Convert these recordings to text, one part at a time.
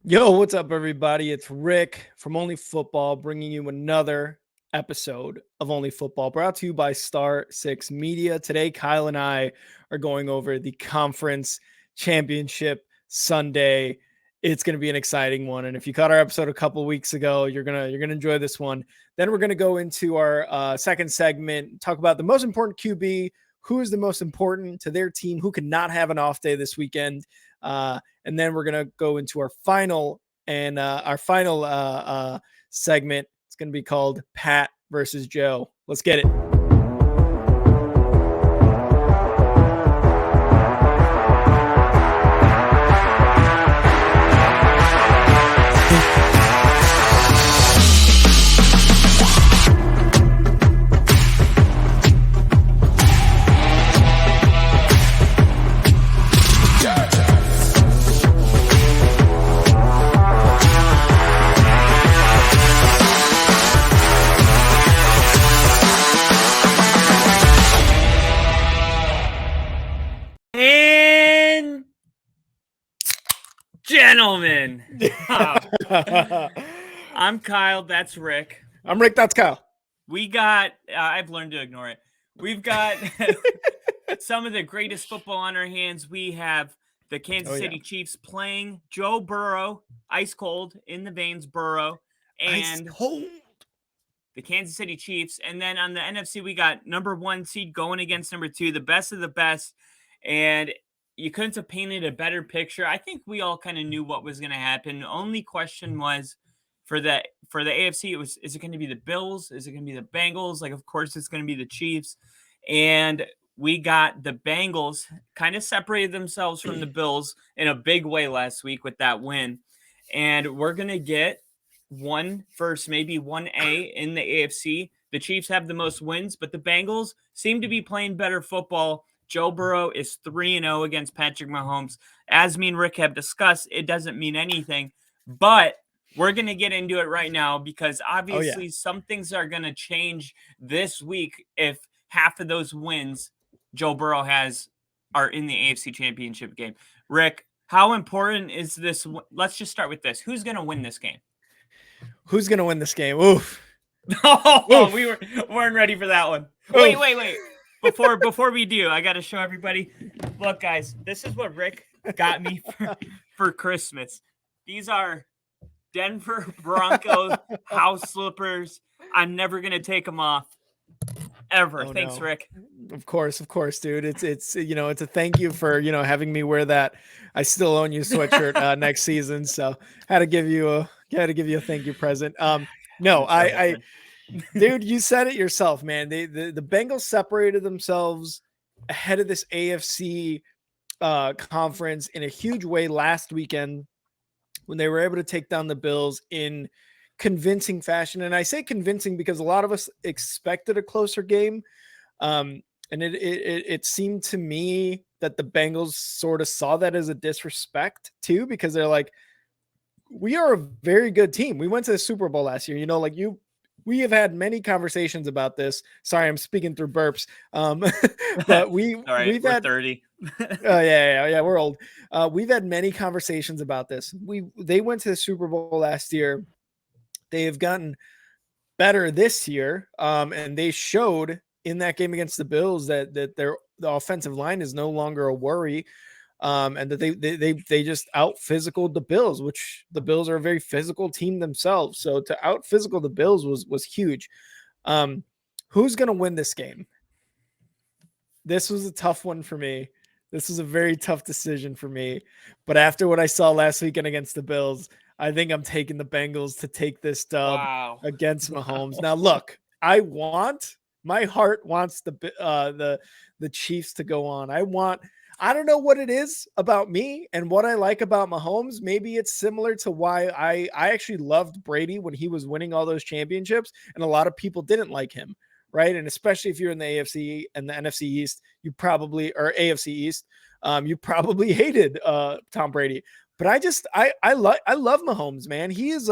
Yo, what's up, everybody? It's Rick from Only Football bringing you another episode of Only Football brought to you by Star 6 Media. Today, Kyle and I are going over the conference championship Sunday. It's going to be an exciting one. And if you caught our episode a couple weeks ago, you're going to enjoy this one. Then we're going to go into our second segment, talk about the most important QB, who is the most important to their team, who could not have an off day this weekend. And then we're going to go into our final segment. It's going to be called Pat versus Joe. Let's get it. Gentlemen, I'm Kyle. That's Rick. I'm Rick. That's Kyle. We got, I've learned to ignore it. We've got some of the greatest football on our hands. We have the Kansas City Chiefs playing Joe Burrow, ice cold in the veins, Burrow, and the Kansas City Chiefs. And then on the NFC, we got number 1 seed going against number 2, the best of the best. And you couldn't have painted a better picture. I think we all kind of knew what was going to happen. The only question was for the AFC, is it going to be the Bills? Is it going to be the Bengals? Like, of course, it's going to be the Chiefs. And we got the Bengals kind of separated themselves from the Bills in a big way last week with that win. And we're going to get one first, maybe 1A in the AFC. The Chiefs have the most wins, but the Bengals seem to be playing better football. Joe Burrow is 3-0 against Patrick Mahomes. As me and Rick have discussed, it doesn't mean anything, but we're going to get into it right now because obviously some things are going to change this week if half of those wins Joe Burrow has are in the AFC Championship game. Rick, how important is this? Let's just start with this. Who's going to win this game? Who's going to win this game? Oof. Oh, we weren't ready for that one. Wait. Before we do, I got to show everybody. Look, guys, this is what Rick got me for Christmas. These are Denver Broncos house slippers. I'm never going to take them off ever. Thanks, Rick. Of course, dude. It's a thank you for, having me wear that I still own you sweatshirt next season. So had to give you a thank you present. Dude, you said it yourself, man. The Bengals separated themselves ahead of this AFC conference in a huge way last weekend when they were able to take down the Bills in convincing fashion. And I say convincing because a lot of us expected a closer game. And it seemed to me that the Bengals sort of saw that as a disrespect too, because they're like, we are a very good team. We went to the Super Bowl last year, we have had many conversations about this. Sorry, I'm speaking through burps. But we're had 30. Yeah, we're old. We've had many conversations about this. They went to the Super Bowl last year. They have gotten better this year. And they showed in that game against the Bills that the offensive line is no longer a worry. And that they just out physicaled the Bills, which the Bills are a very physical team themselves. So to out physical the Bills was huge. Who's going to win this game? This was a tough one for me. This was a very tough decision for me. But after what I saw last weekend against the Bills, I think I'm taking the Bengals to take this dub against Mahomes. Now, look, my heart wants the Chiefs to go on. I don't know what it is about me and what I like about Mahomes. Maybe it's similar to why I actually loved Brady when he was winning all those championships, and a lot of people didn't like him, right? And especially if you're in the AFC and the NFC East, or AFC East, you probably hated Tom Brady. But I love Mahomes, man. He's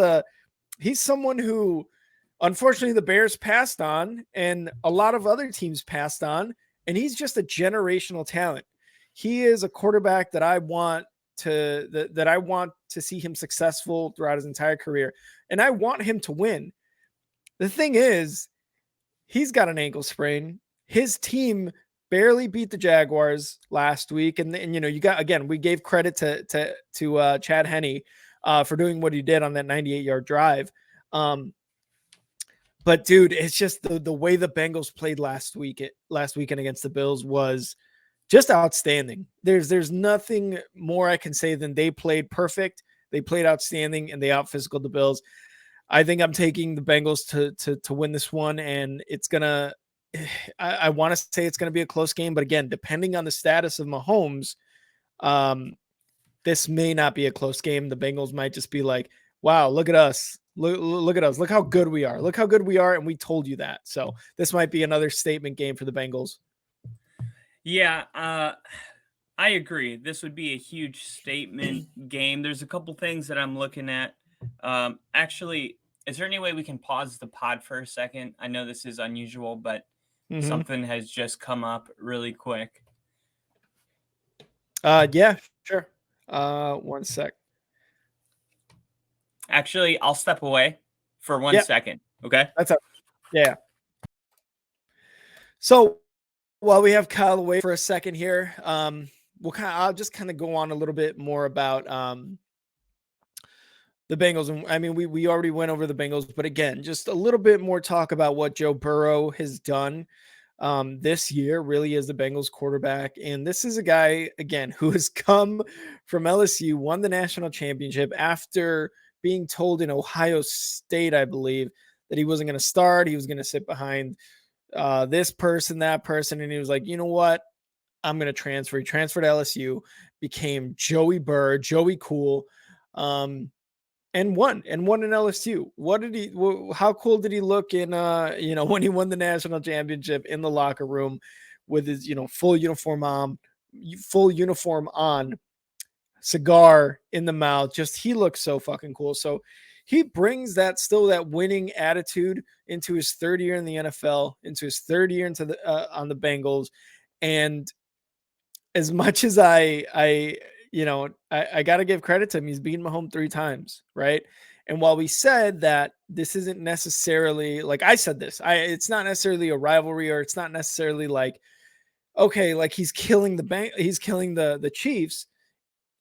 someone who, unfortunately, the Bears passed on, and a lot of other teams passed on, and he's just a generational talent. He is a quarterback that I want that I want to see him successful throughout his entire career, and I want him to win. The thing is, he's got an ankle sprain. His team barely beat the Jaguars last week, and you got, again, we gave credit to Chad Henne for doing what he did on that 98-yard drive. But dude, it's just the way the Bengals played last weekend against the Bills was just outstanding. There's nothing more I can say than they played perfect. They played outstanding, and they out-physicaled the Bills. I think I'm taking the Bengals to win this one, and it's gonna. I want to say it's gonna be a close game, but again, depending on the status of Mahomes, this may not be a close game. The Bengals might just be like, "Wow, look at us! Look at us! Look how good we are! Look how good we are!" And we told you that. So this might be another statement game for the Bengals. Yeah, I agree. This would be a huge statement game. There's a couple things that I'm looking at. Actually, is there any way we can pause the pod for a second? I know this is unusual, but something has just come up really quick. Yeah, sure. 1 sec. Actually, I'll step away for 1 second. Okay. That's up. Yeah. So while we have Kyle away for a second here, I'll just kind of go on a little bit more about the Bengals. And I mean, we already went over the Bengals, but again, just a little bit more talk about what Joe Burrow has done this year, really, as the Bengals quarterback. And this is a guy, again, who has come from LSU, won the national championship after being told in Ohio State, I believe, that he wasn't going to start. He was going to sit behind this person, that person. And he was like, you know what? I'm going to transfer. He transferred to LSU, became Joey Burr, Joey Cool, and won in LSU. How cool did he look in, when he won the national championship in the locker room with his, full uniform on, cigar in the mouth. Just, he looks so fucking cool. So he brings that winning attitude into his third year in the NFL, into his third year on the Bengals. And as much as I got to give credit to him, he's beaten Mahomes 3 times, right? And while we said that this isn't necessarily, like I said this, it's not necessarily a rivalry, or it's not necessarily like, okay, like he's killing the Chiefs.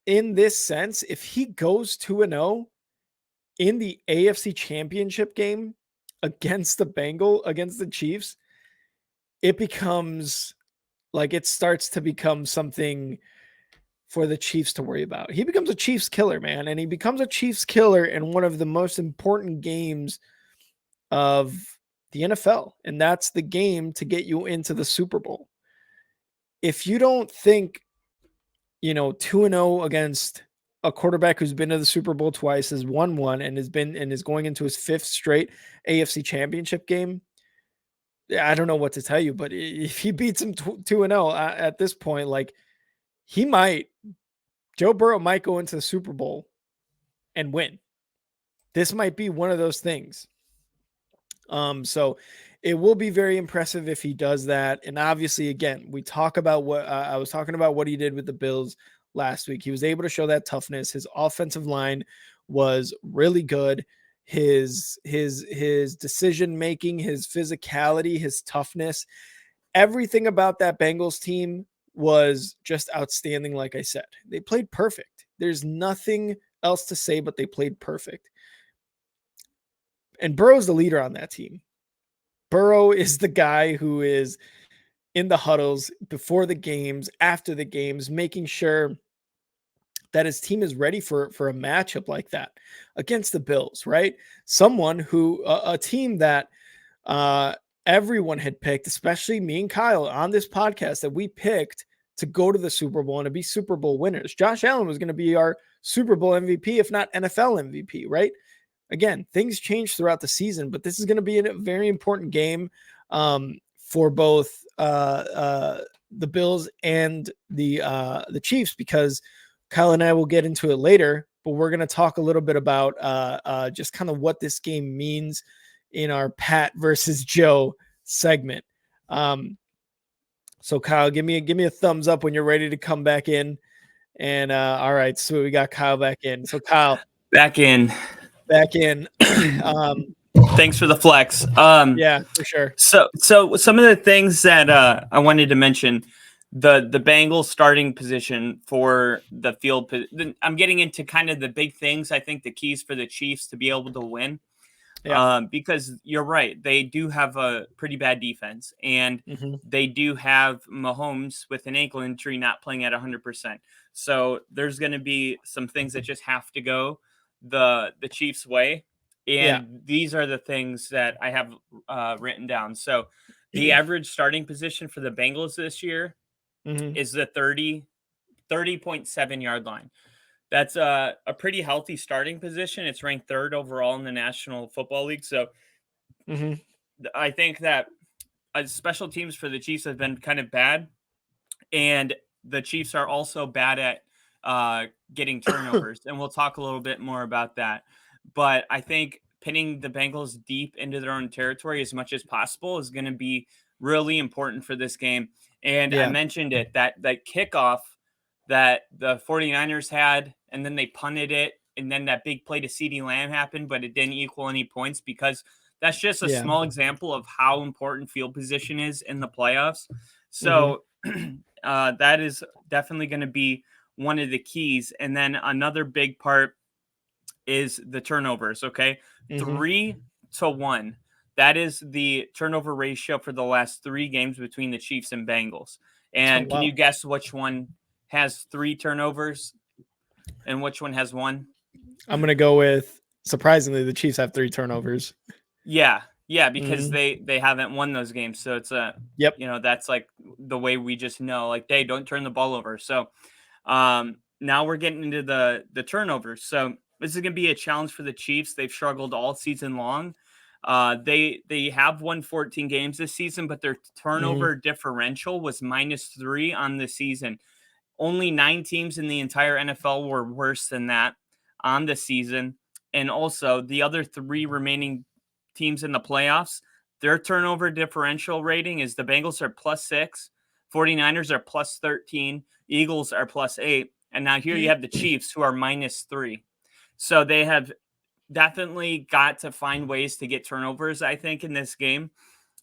In this sense, if he goes 2-0 in the AFC Championship game against the Chiefs, it starts to become something for the Chiefs to worry about. He becomes a Chiefs killer, man, and he becomes a Chiefs killer in one of the most important games of the NFL, and that's the game to get you into the Super Bowl. If you don't think 2-0 against a quarterback who's been to the Super Bowl twice, has won one, and is going into his 5th straight AFC Championship game, I don't know what to tell you. But if he beats him 2-0 at this point, like, Joe Burrow might go into the Super Bowl and win. This might be one of those things. So it will be very impressive if he does that. And obviously, again, we talk about what I was talking about, what he did with the Bills last week. He was able to show that toughness. His offensive line was really good. His decision making, his physicality, his toughness, everything about that Bengals team was just outstanding. Like I said, they played perfect. There's nothing else to say, but they played perfect. And Burrow's the leader on that team. Burrow is the guy who is in the huddles before the games, after the games, making sure that his team is ready for a matchup like that against the Bills, right? A team that everyone had picked, especially me and Kyle on this podcast, that we picked to go to the Super Bowl and to be Super Bowl winners. Josh Allen was going to be our Super Bowl MVP, if not NFL MVP, right? Again, things change throughout the season, but this is going to be a very important game for both the Bills and the Chiefs, because Kyle and I will get into it later, but we're going to talk a little bit about just kind of what this game means in our Pat versus Joe segment. So Kyle, give me a thumbs up when you're ready to come back in, And all right, so we got Kyle back in. So Kyle, Back in. back in. Thanks for the flex. Yeah, for sure. So some of the things that I wanted to mention, the Bengals starting position for the field. I'm getting into kind of the big things. I think the keys for the Chiefs to be able to win. Yeah. Because you're right, they do have a pretty bad defense, and Mm-hmm. they do have Mahomes with an ankle injury not playing at 100%. So there's going to be some things that just have to go the Chiefs' way, Yeah. and these are the things that I have written down. So the average starting position for the Bengals this year Mm-hmm. is the 30.7 yard line. That's a pretty healthy starting position. It's ranked third overall in the National Football League. So Mm-hmm. I think that special teams for the Chiefs have been kind of bad, and the Chiefs are also bad at getting turnovers. And we'll talk a little bit more about that. But I think pinning the Bengals deep into their own territory as much as possible is going to be really important for this game. And I Yeah. mentioned it, that kickoff that the 49ers had, and then they punted it, and then that big play to CeeDee Lamb happened, but it didn't equal any points because that's just a Yeah. small example of how important field position is in the playoffs. Mm-hmm. So that is definitely going to be one of the keys. And then another big part is the turnovers. Okay. Mm-hmm. 3-1. That is the turnover ratio for the last 3 games between the Chiefs and Bengals. Oh, And can wow. you guess which one has 3 turnovers and which one has 1? I'm gonna go with, surprisingly, the Chiefs have 3 turnovers. Yeah. Yeah, because Mm-hmm. they haven't won those games. So it's Yep. that's like the way we just know, like, they don't turn the ball over. So now we're getting into the turnovers. So this is going to be a challenge for the Chiefs. They've struggled all season long. They have won 14 games this season, but their Mm-hmm. turnover differential was -3 on the season. Only 9 teams in the entire NFL were worse than that on the season. And also the other 3 remaining teams in the playoffs, their turnover differential rating is the Bengals are +6, 49ers are +13, Eagles are +8. And now here you have the Chiefs who are -3. So they have definitely got to find ways to get turnovers, I think, in this game,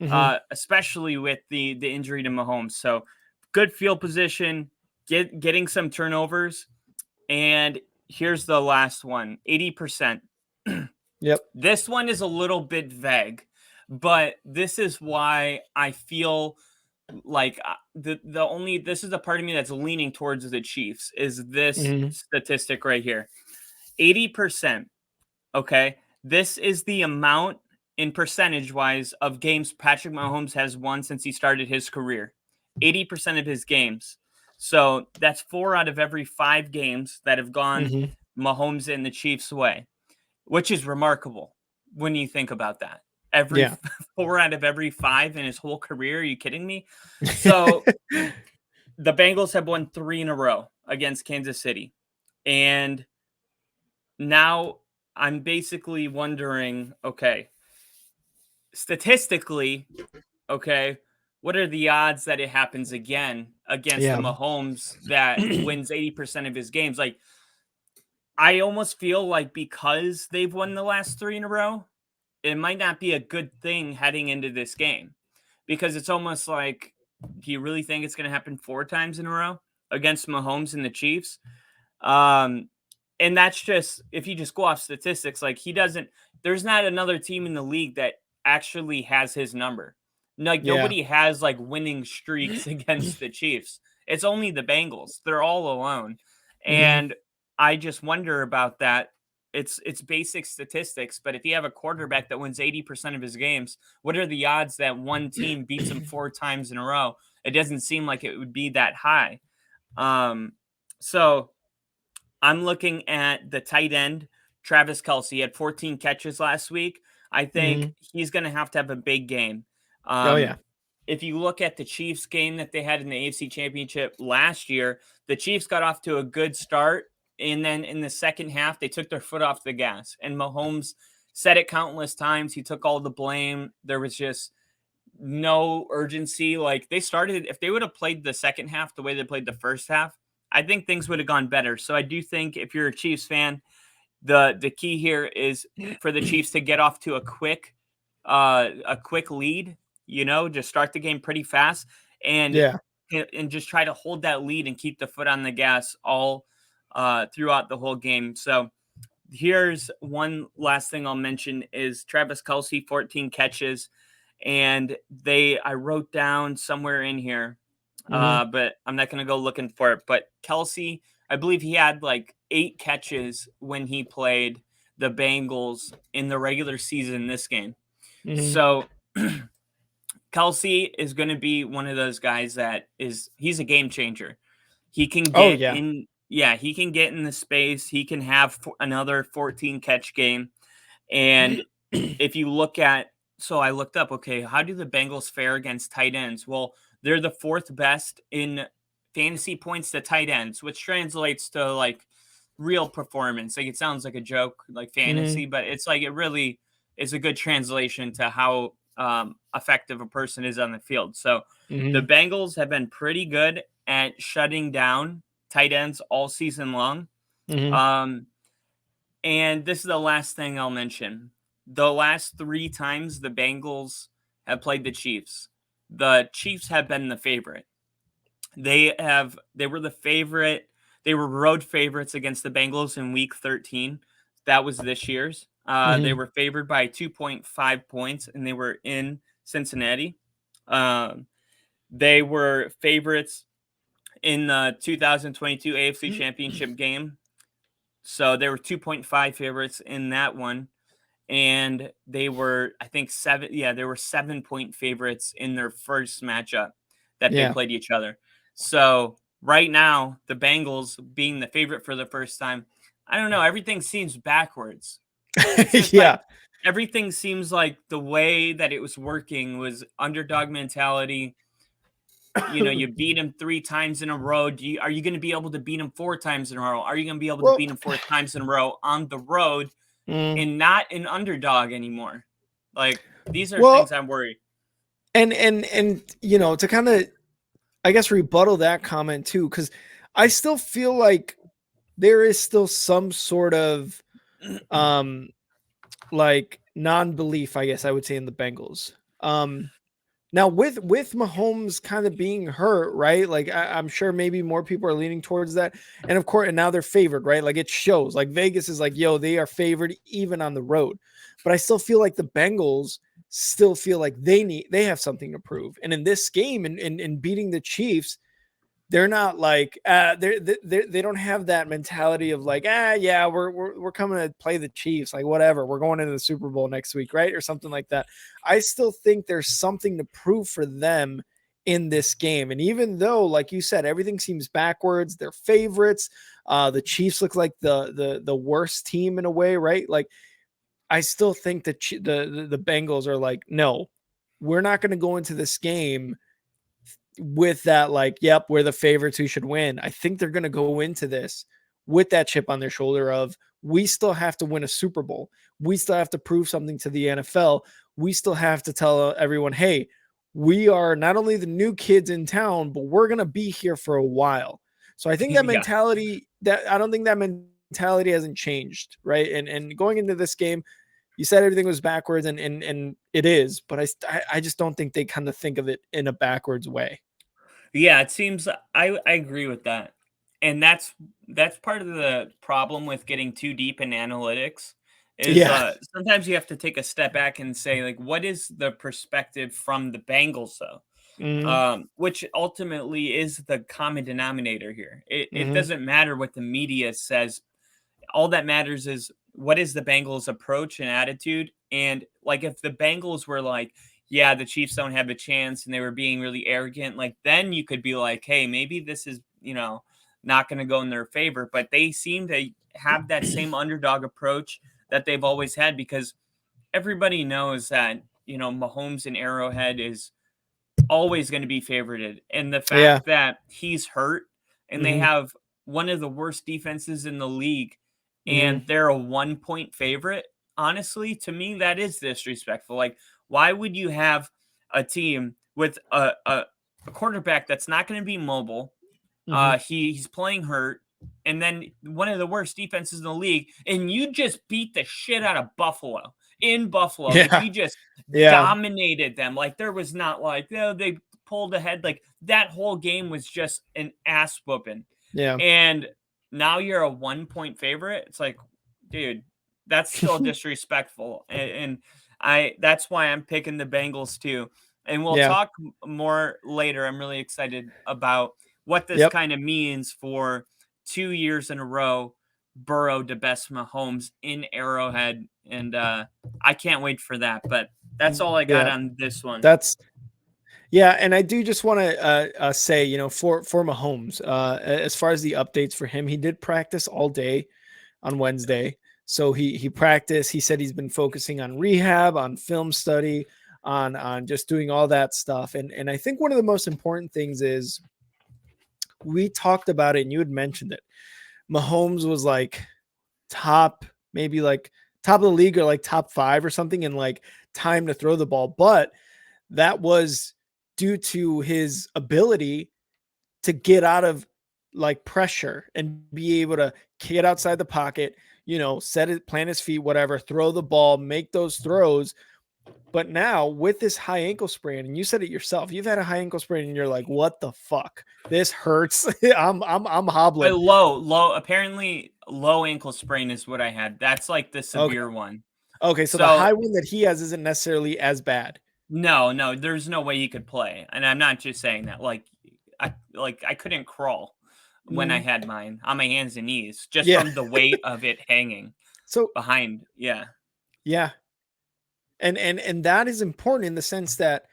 Mm-hmm. especially with the injury to Mahomes. So good field position, getting some turnovers. And here's the last one, 80%. Yep. This one is a little bit vague, but this is why I feel like this is the part of me that's leaning towards the Chiefs, is this Mm-hmm. statistic right here. 80%. Okay. This is the amount in percentage wise of games Patrick Mahomes has won since he started his career. 80% of his games. So that's 4 out of every 5 games that have gone Mm-hmm. Mahomes and the Chiefs' way, which is remarkable when you think about that. Every Yeah. 4 out of every 5 in his whole career. Are you kidding me? So the Bengals have won 3 in a row against Kansas City. And now I'm basically wondering, okay, statistically, okay, what are the odds that it happens again against the Yeah. Mahomes that wins 80% of his games? Like, I almost feel like because they've won the last 3 in a row, it might not be a good thing heading into this game, because it's almost like, do you really think it's going to happen 4 times in a row against Mahomes and the Chiefs? Um, and that's just, if you just go off statistics, like, there's not another team in the league that actually has his number. Like, Yeah. nobody has like winning streaks against the Chiefs. It's only the Bengals. They're all alone. Mm-hmm. And I just wonder about that. It's basic statistics, but if you have a quarterback that wins 80% of his games, what are the odds that one team beats him 4 times in a row? It doesn't seem like it would be that high. So I'm looking at the tight end, Travis Kelce. He had 14 catches last week. I think Mm-hmm. he's going to have a big game. Oh, yeah. If you look at the Chiefs game that they had in the AFC Championship last year, the Chiefs got off to a good start. And then in the second half, they took their foot off the gas. And Mahomes said it countless times. He took all the blame. There was just no urgency. Like, they started, if they would have played the second half the way they played the first half, I think things would have gone better. So I do think if you're a Chiefs fan, the key here is for the Chiefs to get off to a quick lead, just start the game pretty fast and Yeah. and just try to hold that lead and keep the foot on the gas all throughout the whole game. So here's one last thing I'll mention is Travis Kelce, 14 catches. And I wrote down somewhere in here, Hmm. but I'm not going to go looking for it. But Kelce, I believe he had like 8 catches when he played the Bengals in the regular season this game. Hmm. So Kelce is going to be one of those guys he's a game changer. He can Oh get yeah. in, yeah, he can get in the space. He can have another 14 catch game. And if you look at, so I looked up, okay, how do the Bengals fare against tight ends? Well, they're the 4th best in fantasy points to tight ends, which translates to like real performance. Like it sounds like a joke, like Hmm. fantasy, but it's like it really is a good translation to how effective a person is on the field. So the Hmm. Bengals have been pretty good at shutting down tight ends all season long. Hmm. Um, and this is the last thing I'll mention. The last 3 times the Bengals have played the Chiefs have been the favorite. They were the favorite. They were road favorites against the Bengals in week 13. That was this year's. They Hmm. were favored by 2.5 points and they were in Cincinnati. Um, they were favorites in the 2022 AFC Championship game. So they were 2.5 favorites in that one. And they were, I think, they were 7-point favorites in their first matchup that they Yeah. played each other. So right now, the Bengals being the favorite for the first time, I don't know, everything seems backwards. It's just like Yeah. everything seems like the way that it was working was underdog mentality. You beat him 3 times in a row. Are you going to be able to beat him 4 times in a row? Are you going to be able to Well, beat him 4 times in a row on the road mm, and not an underdog anymore? Like these are well, things I'm worried. and to kind of, I guess, rebuttal that comment too, because I still feel like there is still some sort of um like non-belief, I guess I would say, in the Bengals. Now with Mahomes kind of being hurt, right? Like I'm sure maybe more people are leaning towards that, and of course, and now they're favored, right? Like it shows. Like Vegas is like, yo, they are favored even on the road, but I still feel like the Bengals still feel like they have something to prove, and in this game, in beating the Chiefs, they're not like they don't have that mentality of like, yeah, we're coming to play the Chiefs, like whatever, we're going into the Super Bowl next week, right, or something like that. I still think there's something to prove for them in this game, and even though, like you said, everything seems backwards, they're favorites. The Chiefs look like the worst team in a way, right? Like I still think that the Bengals are like, no, we're not going to go into this game with that, like, yep, we're the favorites who should win. I think they're going to go into this with that chip on their shoulder of, we still have to win a Super Bowl. We still have to prove something to the NFL. We still have to tell everyone, hey, we are not only the new kids in town, but we're going to be here for a while. So I think that Yeah. mentality, that I don't think that mentality hasn't changed, right? And going into this game, you said everything was backwards, and it is, but I just don't think they kind of think of it in a backwards way. Yeah, it seems I agree with that. And that's part of the problem with getting too deep in analytics is Yeah. sometimes you have to take a step back and say like what is the perspective from the Bengals though? Mhm. Which ultimately is the common denominator here. It Mhm. doesn't matter what the media says. All that matters is what is the Bengals' approach and attitude. And like if the Bengals were like, yeah, the Chiefs don't have a chance and they were being really arrogant, like then you could be like, hey, maybe this is, not going to go in their favor. But they seem to have that same underdog approach that they've always had because everybody knows that, Mahomes and Arrowhead is always going to be favorited. And the Yeah. fact that he's hurt and they Mhm. have one of the worst defenses in the league Mhm. and they're a 1 point favorite, honestly, to me, that is disrespectful. Like, why would you have a team with a quarterback that's not going to be mobile? He's playing hurt. And then one of the worst defenses in the league, and you just beat the shit out of Buffalo in Buffalo. Like, Yeah. we just Yeah. dominated them. Like, there was not like, oh, they pulled ahead. Like, that whole game was just an ass whooping. Yeah. And now you're a 1-point favorite. It's like, dude, that's still disrespectful. And that's why I'm picking the Bengals too. And we'll Yeah. talk more later. I'm really excited about what this Yep. kind of means for 2 years in a row, Burrow to best Mahomes in Arrowhead. And I can't wait for that. But that's all I got Yeah. on this one. Yeah, and I do just want to say, for Mahomes, as far as the updates for him, he did practice all day on Wednesday. So he practiced. He said he's been focusing on rehab, on film study, on just doing all that stuff. And I think one of the most important things is we talked about it, and you had mentioned it. Mahomes was like maybe like top of the league or like top 5 or something in like time to throw the ball, but that was due to his ability to get out of like pressure and be able to get outside the pocket, plant his feet, whatever, throw the ball, make those throws. But now with this high ankle sprain, and you said it yourself, you've had a high ankle sprain and you're like, what the fuck? This hurts. I'm hobbling. Apparently low ankle sprain is what I had. That's like the severe one. Okay. So the high one that he has isn't necessarily as bad. No, there's no way he could play. And I'm not just saying that. I couldn't crawl when I had mine on my hands and knees just from the weight of it hanging behind. Yeah. Yeah. And that is important in the sense that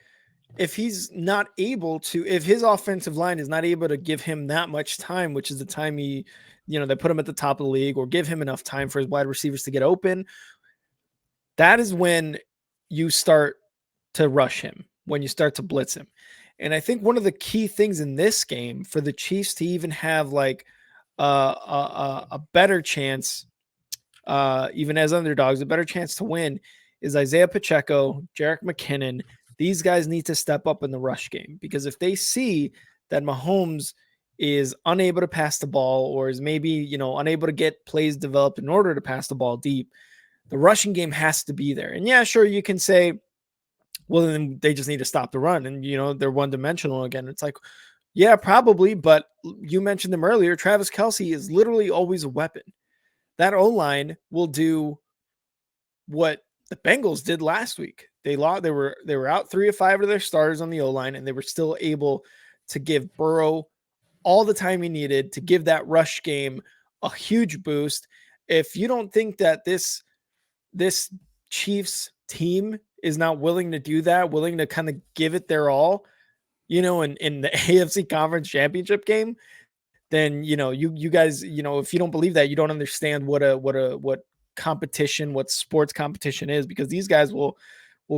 if he's not able to, if his offensive line is not able to give him that much time, which is the time they put him at the top of the league, or give him enough time for his wide receivers to get open, that is when you start to rush him, when you start to blitz him. And I think one of the key things in this game for the Chiefs to even have like a better chance, even as underdogs, a better chance to win, is Isaiah Pacheco, Jerick McKinnon. These guys need to step up in the rush game, because if they see that Mahomes is unable to pass the ball, or is maybe, unable to get plays developed in order to pass the ball deep, the rushing game has to be there. And yeah, sure, you can say, well, then they just need to stop the run, and, they're one-dimensional again. It's like, yeah, probably, but you mentioned them earlier. Travis Kelce is literally always a weapon. That O-line will do what the Bengals did last week. They were out 3 of 5 of their starters on the O-line, and they were still able to give Burrow all the time he needed to give that rush game a huge boost. If you don't think that this Chiefs team is not willing to do that, willing to kind of give it their all, in the AFC Conference Championship game, then, you guys, if you don't believe that, you don't understand what competition, what sports competition is, because these guys will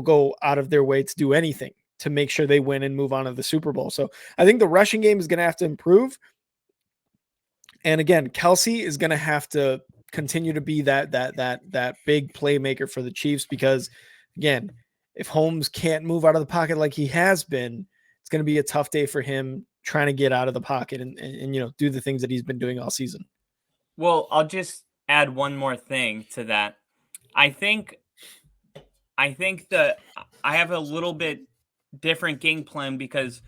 go out of their way to do anything to make sure they win and move on to the Super Bowl. So I think the rushing game is going to have to improve. And again, Kelce is going to have to continue to be that big playmaker for the Chiefs, because again, if Holmes can't move out of the pocket like he has been, it's going to be a tough day for him trying to get out of the pocket and do the things that he's been doing all season. Well, I'll just add one more thing to that. I think that I have a little bit different game plan, because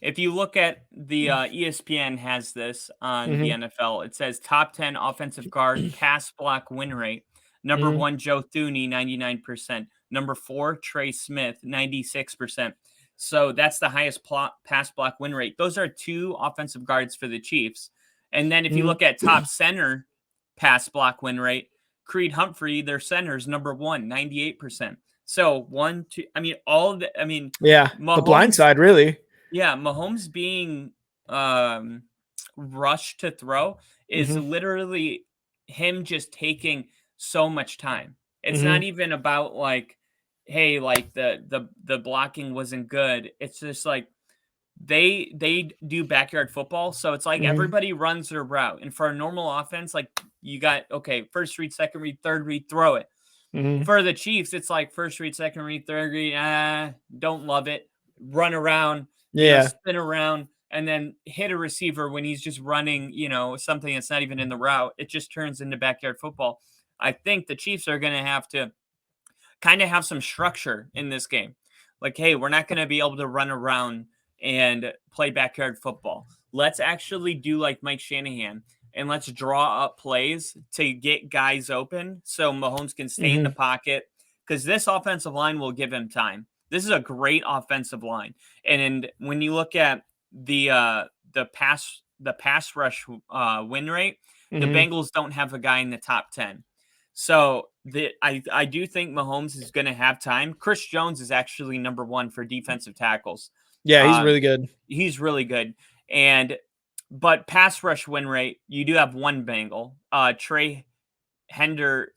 if you look at the ESPN has this on the NFL, it says top 10 offensive guard pass block win rate. Number 1, Joe Thuney, 99%. Number 4, Trey Smith, 96%. So that's the highest pass block win rate. Those are 2 offensive guards for the Chiefs. And then if you look at top center pass block win rate, Creed Humphrey, their center, is number 1, 98%. So 1, 2, yeah, Mahomes, the blind side, really. Yeah, Mahomes being rushed to throw is literally him just taking so much time. It's not even about like, hey, like the blocking wasn't good. It's just like they do backyard football, so it's like everybody runs their route. And for a normal offense, like you got, okay, first read, second read, third read, throw it. For the Chiefs, it's like first read, second read, third read, don't love it. Run around, spin around. and then hit a receiver when he's just running, something that's not even in the route. It just turns into backyard football. I think the Chiefs are going to have to kind of have some structure in this game. Like, hey, we're not going to be able to run around and play backyard football. Let's actually do like Mike Shanahan and let's draw up plays to get guys open so Mahomes can stay in the pocket, because this offensive line will give him time. This is a great offensive line. And when you look at the pass rush win rate, the Bengals don't have a guy in the top 10. So I do think Mahomes is going to have time. Chris Jones is actually number 1 for defensive tackles. Yeah, he's really good. He's really good. But pass rush win rate, you do have one Bengal, Trey Hendrickson.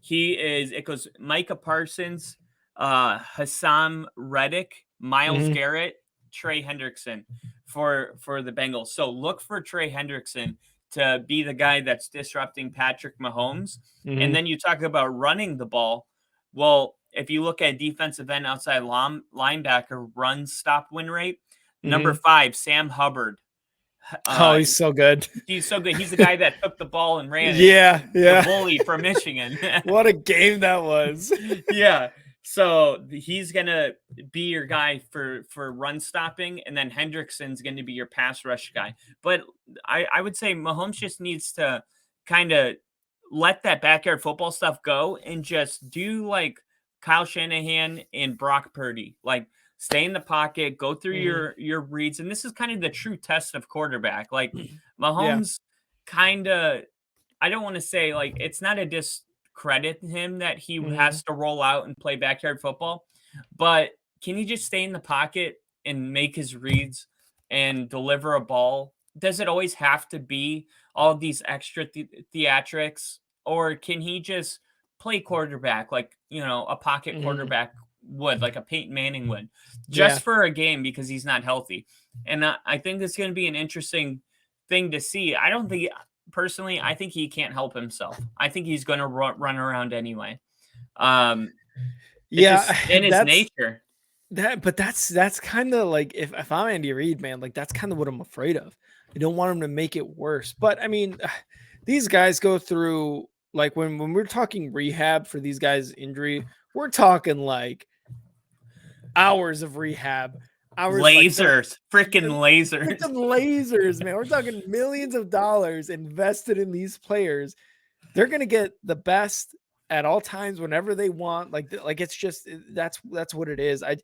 It goes Micah Parsons, Hassan Reddick, Myles Garrett, Trey Hendrickson for the Bengals. So look for Trey Hendrickson to be the guy that's disrupting Patrick Mahomes. And then you talk about running the ball. Well, if you look at defensive end outside linebacker run stop win rate, number 5, Sam Hubbard. He's so good. He's so good. He's the guy that took the ball and ran it. Yeah. The bully from Michigan. What a game that was. Yeah. So he's going to be your guy for run stopping, and then Hendrickson's going to be your pass rush guy. But I would say Mahomes just needs to kind of let that backyard football stuff go and just do like Kyle Shanahan and Brock Purdy. Like, stay in the pocket, go through your reads. And this is kind of the true test of quarterback. Like, Mahomes kind of, I don't want to say, like, it's not a discredit him that he has to roll out and play backyard football, but can he just stay in the pocket and make his reads and deliver a ball? Does it always have to be all these extra theatrics, or can he just play quarterback like, a pocket quarterback would, like a Peyton Manning would, just for a game because he's not healthy? And I think it's going to be an interesting thing to see. I don't think, personally, I think he can't help himself. I think he's going to run around anyway. In his nature. But that's kind of like, if I'm Andy Reid, man, like that's kind of what I'm afraid of. I don't want him to make it worse. But I mean, these guys go through, like, when we're talking rehab for these guys' injury, we're talking like hours of rehab. Lasers, freaking lasers, man. We're talking millions of dollars invested in these players. They're gonna get the best at all times whenever they want. Like it's just, that's what it is. I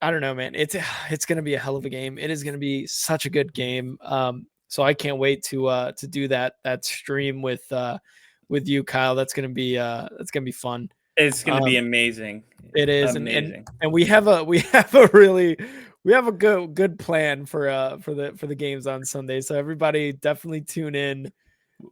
don't know, man. It's gonna be a hell of a game. It is gonna be such a good game. So I can't wait to do that stream with you, Kyle. That's gonna be fun. It's gonna be amazing. It is amazing. And we have a good plan for the games on Sunday. So everybody definitely tune in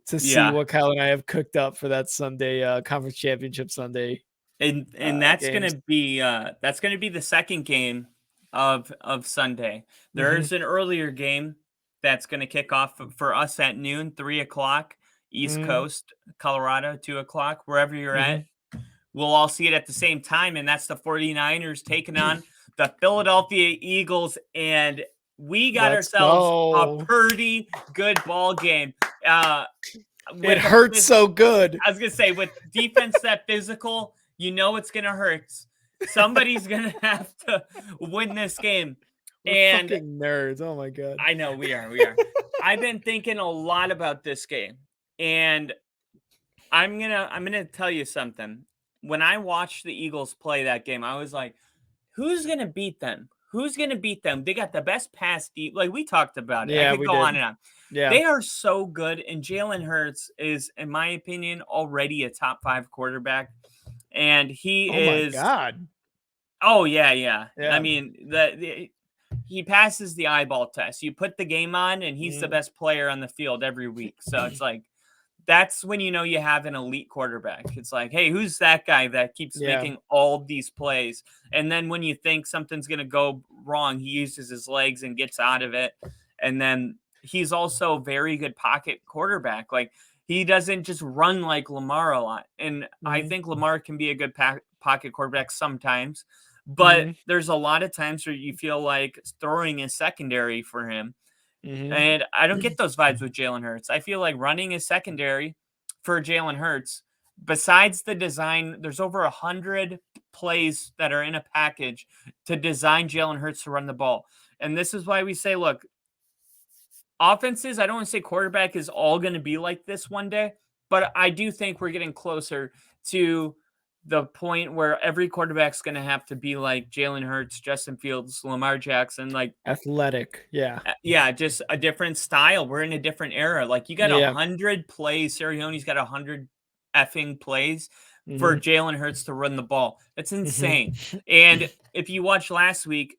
to see what Kyle and I have cooked up for that Sunday conference championship Sunday. And that's gonna be the second game of Sunday. There's an earlier game that's gonna kick off for us at noon, 3:00 East Coast, Colorado, 2:00, wherever you're at. We'll all see it at the same time, and that's the 49ers taking on the Philadelphia Eagles, and we got ourselves a pretty good ball game. It hurts so good. I was going to say, with defense that physical, it's going to hurt. Somebody's going to have to win this game. We're fucking nerds. Oh, my God. I know, we are. I've been thinking a lot about this game, and I'm gonna tell you something. When I watched the Eagles play that game, I was like, who's going to beat them? Who's going to beat them? They got the best pass deep. Like, we talked about it. Yeah, I could go on and on. Yeah. They are so good. And Jalen Hurts is, in my opinion, already a top 5 quarterback. And he is. Oh, my God. Oh, yeah. I mean, he passes the eyeball test. You put the game on, and he's the best player on the field every week. So it's like, that's when you have an elite quarterback. It's like, hey, who's that guy that keeps making all these plays? And then when you think something's going to go wrong, he uses his legs and gets out of it. And then he's also a very good pocket quarterback. Like, he doesn't just run like Lamar a lot. And I think Lamar can be a good pocket quarterback sometimes. but Mhm. there's a lot of times where you feel like throwing is secondary for him. Mhm. And I don't get those vibes with Jalen Hurts. I feel like running is secondary for Jalen Hurts. Besides the design, there's over 100 plays that are in a package to design Jalen Hurts to run the ball. And this is why we say, look, offenses, I don't want to say quarterback is all going to be like this one day, but I do think we're getting closer to the point where every quarterback's going to have to be like Jalen Hurts, Justin Fields, Lamar Jackson, like Athletic. Yeah. yeah, just a different style. We're in a different era. Like you got Yeah. 100 plays. Sirianni's got 100 effing plays for Mhm. Jalen Hurts to run the ball. That's Mhm. insane. And if you watch last week,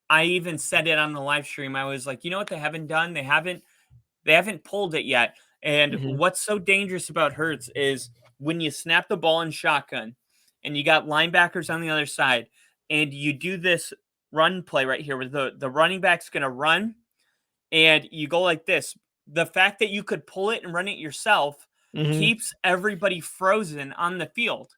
I even said it on the live stream. I was like, you know what they haven't done? They haven't pulled it yet. And Mhm. what's so dangerous about Hurts is when you snap the ball in shotgun and you got linebackers on the other side and you do this run play right here where the running back's going to run and you go like this. The fact that you could pull it and run it yourself Mhm. keeps everybody frozen on the field.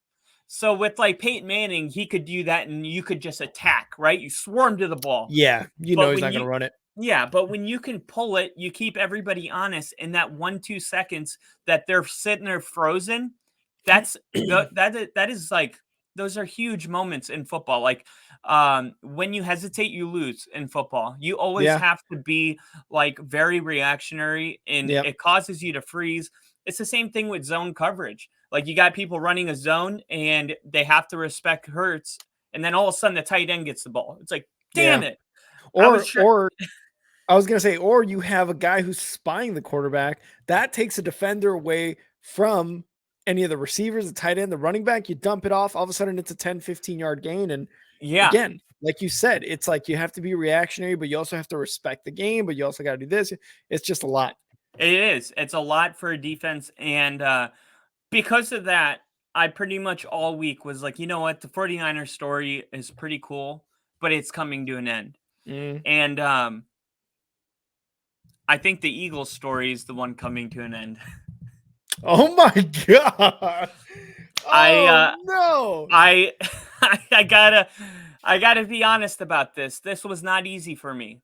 So with like Peyton Manning, he could do that and you could just attack, right? You swarm to the ball. Yeah. You know But he's when not gonna you run it. yeah, but when you can pull it, you keep everybody honest in that 1-2 seconds that they're sitting there frozen. That is like those are huge moments in football. Like when you hesitate, you lose in football. You always Yeah. have to be like very reactionary and Yep. it causes you to freeze. It's the same thing with zone coverage. Like you got people running a zone and they have to respect Hurts, and then all of a sudden the tight end gets the ball. It's like, damn Yeah. it. I was Or sure. or I was gonna say, or you have a guy who's spying the quarterback. That takes a defender away from any of the receivers, the tight end, the running back. You dump it off. All of a sudden, it's a 10, 15-yard gain. And Yeah, again, like you said, it's like you have to be reactionary, but you also have to respect the game, but you also got to do this. It's just a lot. it is. It's a lot for a defense. And because of that, I pretty much all week was like, you know what? The 49ers story is pretty cool, but it's coming to an end. Mm. And I think the Eagles story is the one coming to an end. Oh my God. I Oh no. I I gotta be honest about this. This was not easy for me.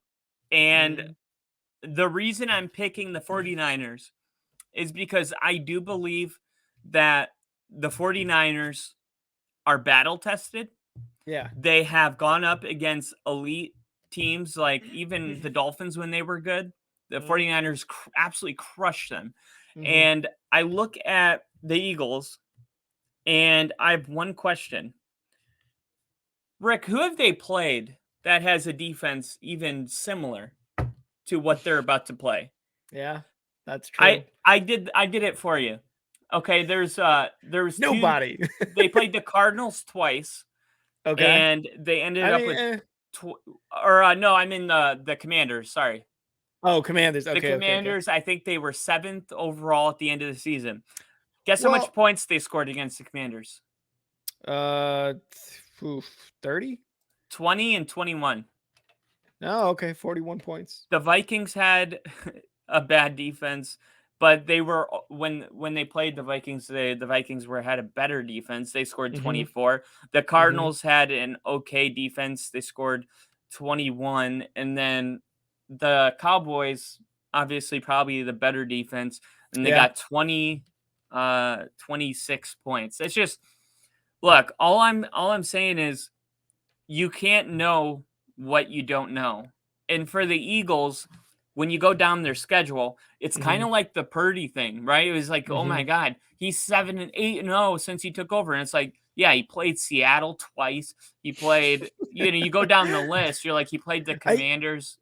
And Mm. the reason I'm picking the 49ers is because I do believe that the 49ers are battle tested. Yeah. They have gone up against elite teams like even the Dolphins when they were good. The Mm. 49ers absolutely crushed them. Mhm. And I look at the Eagles and I have one question. Rick, who have they played that has a defense even similar to what they're about to play? Yeah, that's I true. I did it for you. Okay, there was two. Nobody. They played the Cardinals twice, Okay. and they ended I up mean, with, or no, I'm in the Commanders. Sorry, oh, Commanders. the Okay, okay, okay. Commanders. I think they were seventh overall at the end of the season. Guess how much Well, points they scored against the Commanders? uh, 30? 20 and 21. Oh, okay, 41 points. The Vikings had a bad defense, but they were when they played the Vikings, the Vikings were had a better defense. They scored Mhm, 24. The mhm. Cardinals had an okay defense. They scored 21, and then the Cowboys obviously probably the better defense, and they Yeah. got 26 points. It's just look, all I'm saying is you can't know what you don't know. And for the Eagles, when you go down their schedule, it's kind Mhm, of like the Purdy thing, right? It was like, oh my mhm. God, he's 7-8-0 since he took over. And it's like, yeah, he played Seattle twice. He played, you go down the list, you're like, he played the I Commanders.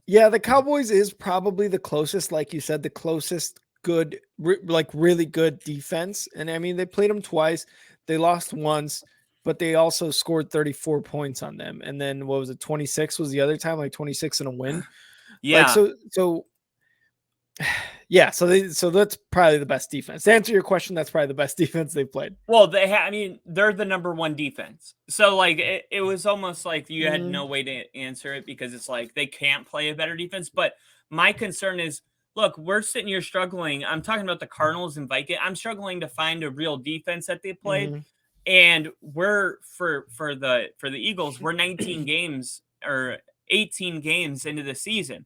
Yeah, the Cowboys is probably the closest, like you said, the closest good, like really good defense. And I mean, they played them twice. They lost once, but they also scored 34 points on them. And then what was it? 26 was the other time, like 26 and a win. Like Yeah. so yeah, so that's probably the best defense. To answer your question, that's probably the best defense they've played. Well, I mean, they're the number one defense. So, like, it was almost like you had Mm, no way to answer it because it's like they can't play a better defense. But my concern is look, we're sitting here struggling. I'm talking about the Cardinals and Vikings. I'm struggling to find a real defense that they played. mhm. And we're for the Eagles, we're 19 games or 18 games into the season,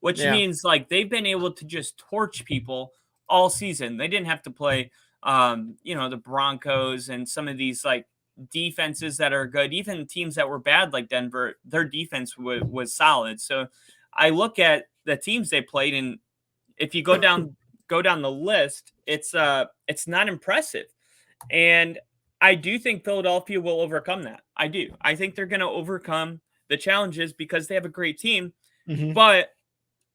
which Yeah. means like they've been able to just torch people all season. They didn't have to play the Broncos and some of these like defenses that are good. Even teams that were bad like Denver, their defense was solid. So I look at the teams they played, and if you go down the list, it's not impressive. And I do think Philadelphia will overcome that. I do. I think they're going to overcome the challenges because they have a great team, Mm-hmm. but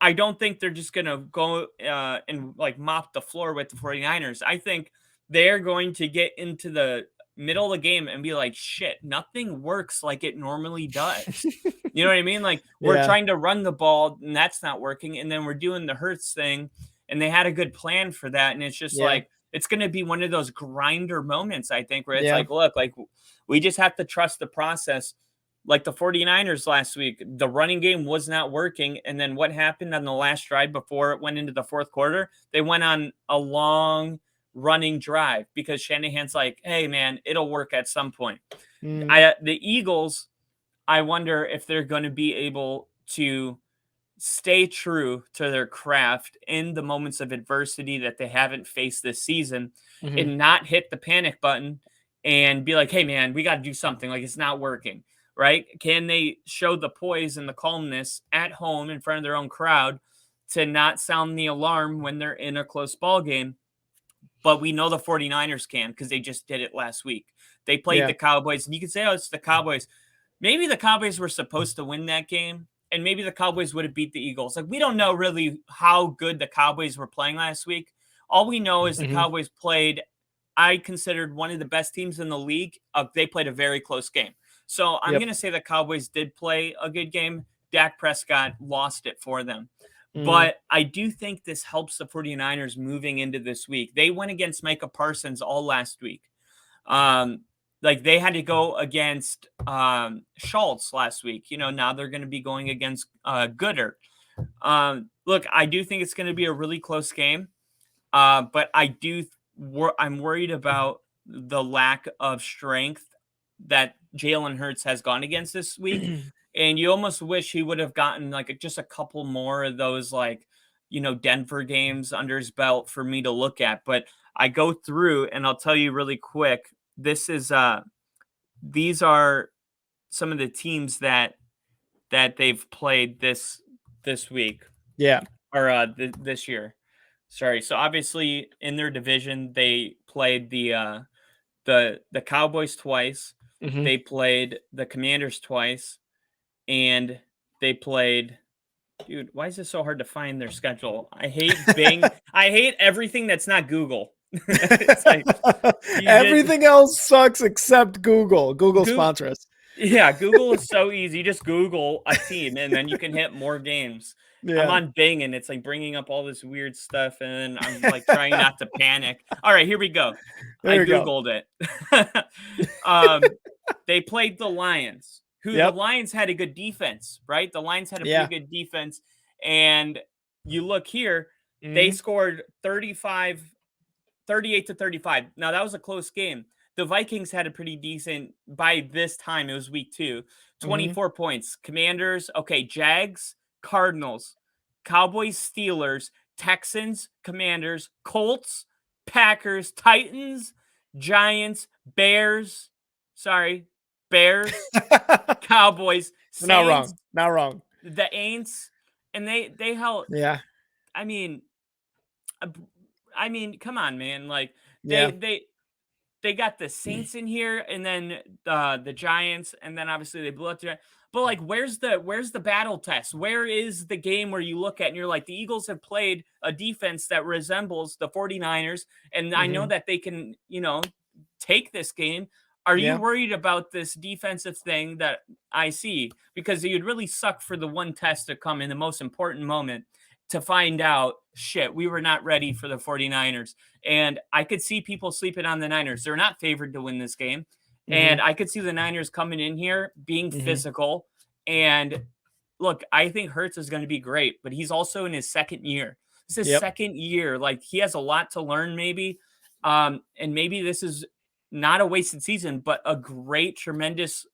I don't think they're just going to go and like mop the floor with the 49ers. I think they're going to get into the middle of the game and be like, shit, nothing works like it normally does. You know what I mean? Like we're Yeah. trying to run the ball and that's not working. And then we're doing the Hurts thing, and they had a good plan for that. And it's just Yeah. like, it's going to be one of those grinder moments, I think, where it's Yeah. like, look, like we just have to trust the process. Like the 49ers last week, the running game was not working. And then what happened on the last drive before it went into the fourth quarter? They went on a long running drive because Shanahan's like, hey, man, it'll work at some point. Mm. The Eagles, I wonder if they're going to be able to stay true to their craft in the moments of adversity that they haven't faced this season Mm-hmm. and not hit the panic button and be like, hey, man, we got to do something. Like, it's not working, right? Can they show the poise and the calmness at home in front of their own crowd to not sound the alarm when they're in a close ball game? But we know the 49ers can because they just did it last week. They played Yeah. the Cowboys, and you can say, oh, it's the Cowboys. Maybe the Cowboys were supposed to win that game, and maybe the Cowboys would have beat the Eagles. Like, we don't know really how good the Cowboys were playing last week. All we know is the Mm-hmm. Cowboys played, I considered one of the best teams in the league. They played a very close game. So I'm Yep. going to say the Cowboys did play a good game. Dak Prescott lost it for them. Mm. But I do think this helps the 49ers moving into this week. They went against Micah Parsons all last week. Um, like they had to go against Schultz last week. Now they're going to be going against Gooder. Look, I do think it's going to be a really close game, but I'm worried about the lack of strength that Jalen Hurts has gone against this week. And you almost wish he would have gotten like just a couple more of those like, Denver games under his belt for me to look at. But I go through and I'll tell you really quick. These are some of the teams that they've played this week Yeah. or this year. Sorry. So obviously in their division they played the Cowboys twice. Mm-hmm. They played the Commanders twice, and they played. Dude, why is it so hard to find their schedule? I hate Bing. I hate everything that's not Google. It's like you just Everything else sucks except Google. Google Google. sponsor us. Yeah, Google is so easy. Just Google a team, and then you can hit more games. I'm Yeah. on Bing, and it's like bringing up all this weird stuff, and I'm like trying not to panic. All right, here we go. I There you go. Googled it. They played the Lions, who the Yep. Lions had a good defense, right? The Lions had a Yeah. pretty good defense, and you look here, they Mm-hmm. scored 38 to 35. Now, that was a close game. The Vikings had a pretty decent, by this time, it was week 2, Mm-hmm. 24 points. Commanders, okay, Jags, Cardinals, Cowboys, Steelers, Texans, Commanders, Colts, Packers, Titans, Giants, Bears, Cowboys, Not wrong. Saints, Not wrong. the Aints, and they held, Yeah. I mean, come on, man. Like Yeah. they got the Saints in here, and then the Giants, and then obviously they blew up the. But like, where's the battle test? Where is the game where you look at and you're like, the Eagles have played a defense that resembles the 49ers, and I know Mm-hmm. that they can, take this game. Are you Yeah. worried about this defensive thing that I see? Because it would really suck for the one test to come in the most important moment to find out, shit, we were not ready for the 49ers. And I could see people sleeping on the Niners. They're not favored to win this game. Mm-hmm. And I could see the Niners coming in here being Mm-hmm. physical. And look, I think Hurts is going to be great, but he's also in his second year. This is his Yep. second year. Like, he has a lot to learn, maybe. And maybe this is not a wasted season, but a great, tremendous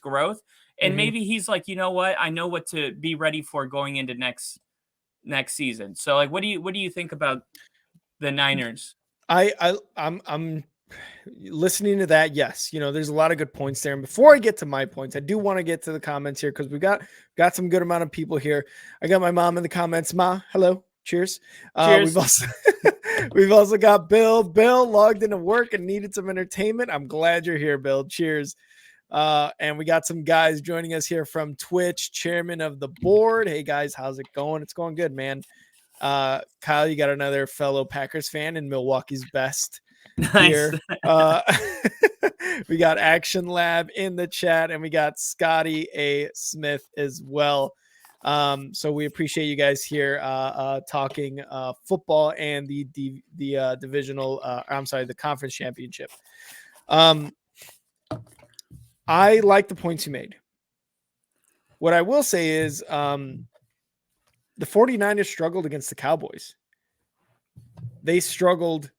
growth. And maybe he's like, you know what? I know what to be ready for going into next season. So like, what do you think about the Niners? I'm listening to that. Yes, there's a lot of good points there. And before I get to my points, I do want to get to the comments here because we got some good amount of people here. I got my mom in the comments. Ma, hello, cheers. Cheers. We've also got Bill. Bill logged into work and needed some entertainment. I'm glad you're here, Bill. Cheers. And we got some guys joining us here from Twitch, chairman of the board. Hey guys, how's it going? It's going good, man. Kyle, you got another fellow Packers fan in Milwaukee's best here. We got Action Lab in the chat, and we got Scotty A. Smith as well. So we appreciate you guys here talking football and the divisional. I'm sorry, the conference championship. I like the points you made. What I will say is the 49ers struggled against the Cowboys. They struggled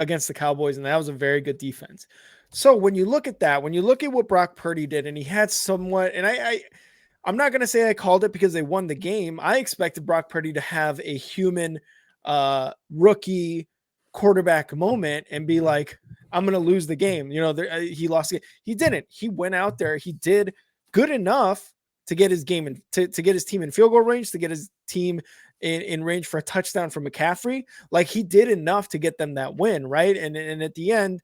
against the Cowboys, and that was a very good defense. So when you look at that, when you look at what Brock Purdy did, and he had somewhat, and I'm not going to say I called it because they won the game. I expected Brock Purdy to have a human rookie quarterback moment and be like, I'm going to lose the game. He lost it. He didn't. He went out there. He did good enough to get his game and to get his team in field goal range, to get his team in range for a touchdown from McCaffrey. Like, he did enough to get them that win, right? And at the end,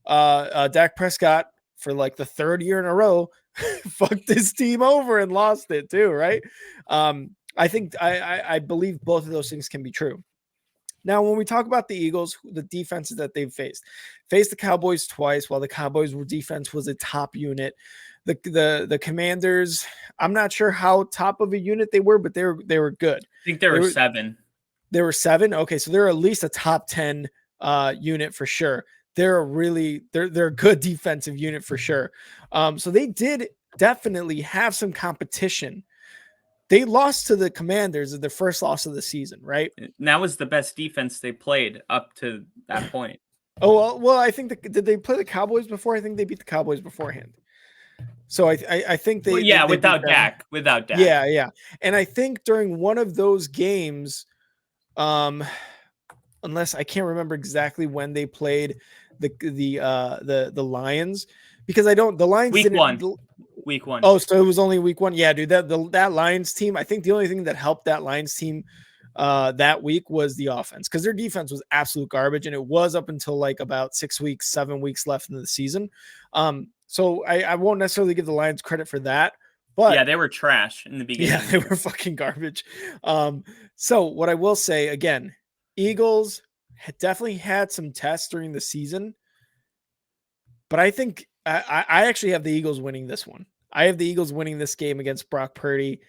Dak Prescott, for like the third year in a row, fucked his team over and lost it too, right? I think I believe both of those things can be true. Now, when we talk about the Eagles, the defenses that they've faced the Cowboys twice, while the Cowboys' defense was a top unit. The Commanders, I'm not sure how top of a unit they were, but they were good. I think there were 7. There were 7. Okay, so they're at least a top 10 unit for sure. They're a good defensive unit for sure. So they did definitely have some competition. They lost to the Commanders as their first loss of the season, right? And that was the best defense they played up to that point. Oh, well, I think did they play the Cowboys before? I think they beat the Cowboys beforehand. So I think they, well, they without Dak. Yeah. And I think during one of those games, unless I can't remember exactly when they played the Lions, because the Lions week one. Oh, so it was only week 1. Yeah, dude, that Lions team, I think the only thing that helped that Lions team that week was the offense, because their defense was absolute garbage, and it was up until like about 7 weeks left in the season. So I won't necessarily give the Lions credit for that, but yeah, they were trash in the beginning. Yeah, they were fucking garbage. So what I will say again, Eagles definitely had some tests during the season, but I think I actually have the Eagles winning this one. I have the Eagles winning this game against Brock Purdy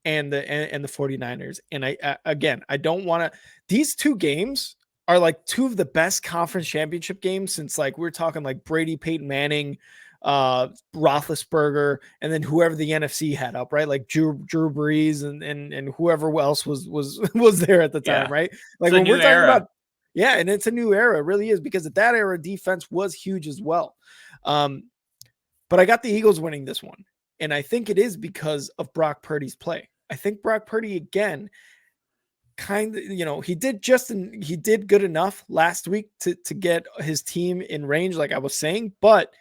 and the 49ers. And I don't want to. These two games are like two of the best conference championship games since, like, we're talking like Brady, Peyton Manning, Roethlisberger, and then whoever the NFC had up, right? Like Drew Brees and whoever else was there at the time, right? Like, when we're talking about, yeah, and it's a new era, it really is, because at that era, defense was huge as well. But I got the Eagles winning this one, and I think it is because of Brock Purdy's play. I think Brock Purdy, again, kind of, he did good enough last week to get his team in range, like I was saying, but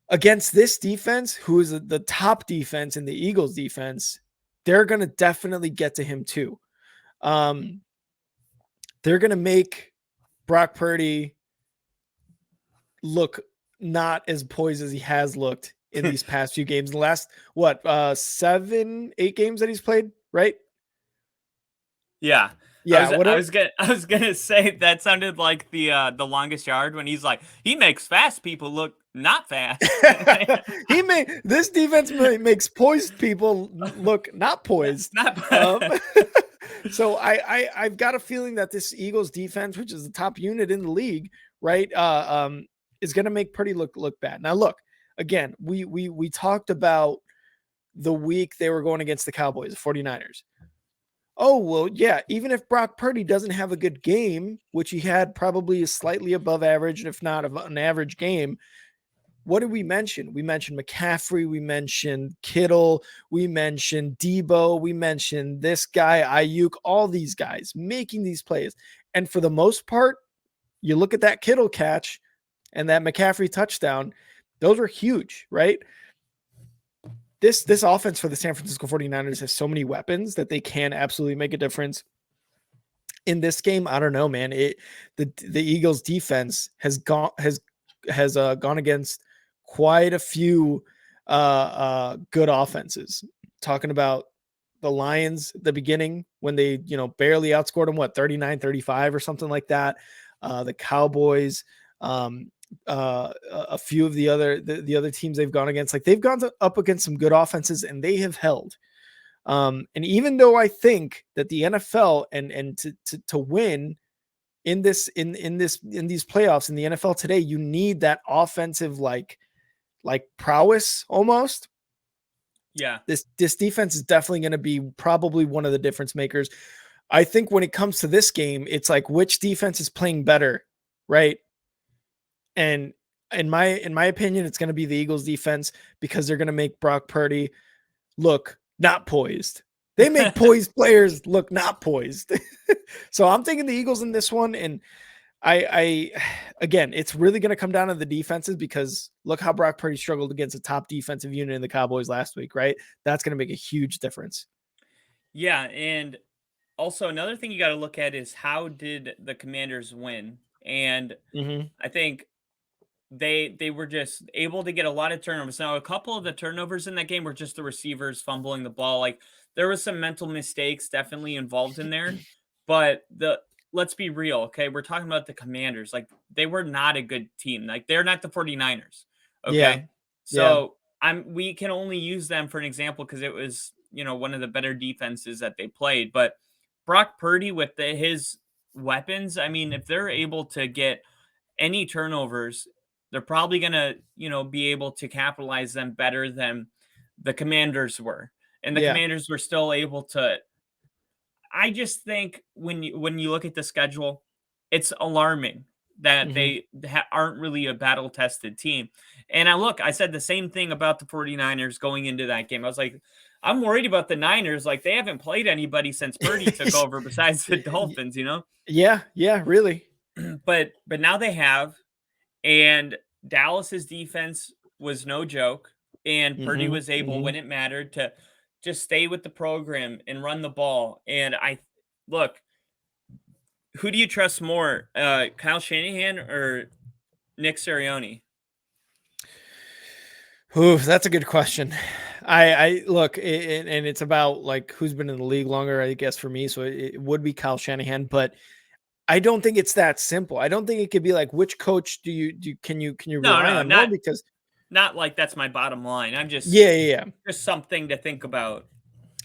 against this defense, who is the top defense in the Eagles defense, they're going to definitely get to him too. They're going to make Brock Purdy look not as poised as he has looked in these past few games. The last 7, 8 games that he's played, right? Yeah. Yeah. I was gonna say that sounded like the longest yard when he's like, he makes fast people look not fast. This defense makes poised people look not poised. So I've got a feeling that this Eagles defense, which is the top unit in the league, right, is going to make Purdy look bad. Now, look, again, we talked about the week they were going against the Cowboys, the 49ers. Oh, well, yeah, even if Brock Purdy doesn't have a good game, which he had probably a slightly above average, if not an average game, what did we mention? We mentioned McCaffrey, we mentioned Kittle, we mentioned Debo, we mentioned this guy, Ayuk, all these guys making these plays. And for the most part, you look at that Kittle catch and that McCaffrey touchdown, those were huge, right? This offense for the San Francisco 49ers has so many weapons that they can absolutely make a difference. In this game, I don't know, man. The Eagles defense has gone against quite a few good offenses. Talking about the Lions at the beginning when they, barely outscored them, 39-35 or something like that. The Cowboys, a few of the other teams they've gone against, like they've gone up against some good offenses and they have held. And even though I think that the NFL and to win in these playoffs in the NFL today, you need that offensive like prowess almost. Yeah. This defense is definitely going to be probably one of the difference makers. I think when it comes to this game, it's like which defense is playing better, right? And in my opinion, it's going to be the Eagles defense because they're going to make Brock Purdy look not poised. They make poised players look not poised. So I'm thinking the Eagles in this one. And I again, it's really going to come down to the defenses because look how Brock Purdy struggled against a top defensive unit in the Cowboys last week, right? That's going to make a huge difference. Yeah, and also another thing you got to look at is how did the Commanders win? And Mm-hmm. I think they were just able to get a lot of turnovers. Now, a couple of the turnovers in that game were just the receivers fumbling the ball. Like there was some mental mistakes definitely involved in there, but let's be real, okay? We're talking about the Commanders. Like they were not a good team. Like they're not the 49ers, Yeah. okay? Yeah. So, we can only use them for an example because it was, one of the better defenses that they played, but Brock Purdy with his weapons, I mean, if they're able to get any turnovers, they're probably going to, be able to capitalize them better than the Commanders were. And the Yeah. Commanders were still able to. I just think when you look at the schedule, it's alarming that Mm-hmm. they aren't really a battle tested team. And I said the same thing about the 49ers going into that game. I was like, I'm worried about the Niners. Like they haven't played anybody since Purdy took over besides the Dolphins, Yeah. Yeah. Really. But now they have. And Dallas's defense was no joke, and Purdy Mm-hmm. was able, Mm-hmm. when it mattered, to just stay with the program and run the ball. And look, who do you trust more, Kyle Shanahan or Nick Sirianni? Ooh, that's a good question. I look, and it's about like who's been in the league longer, I guess, for me. So it would be Kyle Shanahan, but I don't think it's that simple. I don't think it could be like which coach can you No, rely no, on more not because not like that's my bottom line. I'm yeah, yeah, yeah. just something to think about.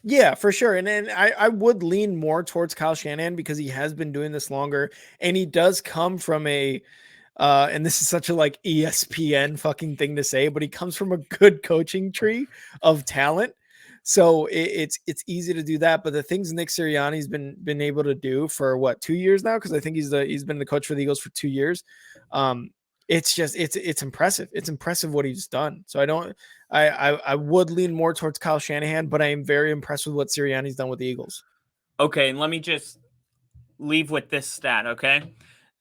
Yeah, for sure. And then I would lean more towards Kyle Shanahan because he has been doing this longer and he does come from and this is such a like ESPN fucking thing to say, but he comes from a good coaching tree of talent. So it's easy to do that. But the things Nick Sirianni's been able to do for 2 years now, because I think he's been the coach for the Eagles for 2 years. It's just it's impressive. It's impressive what he's done. So I would lean more towards Kyle Shanahan, but I am very impressed with what Sirianni's done with the Eagles. Okay, and let me just leave with this stat, okay?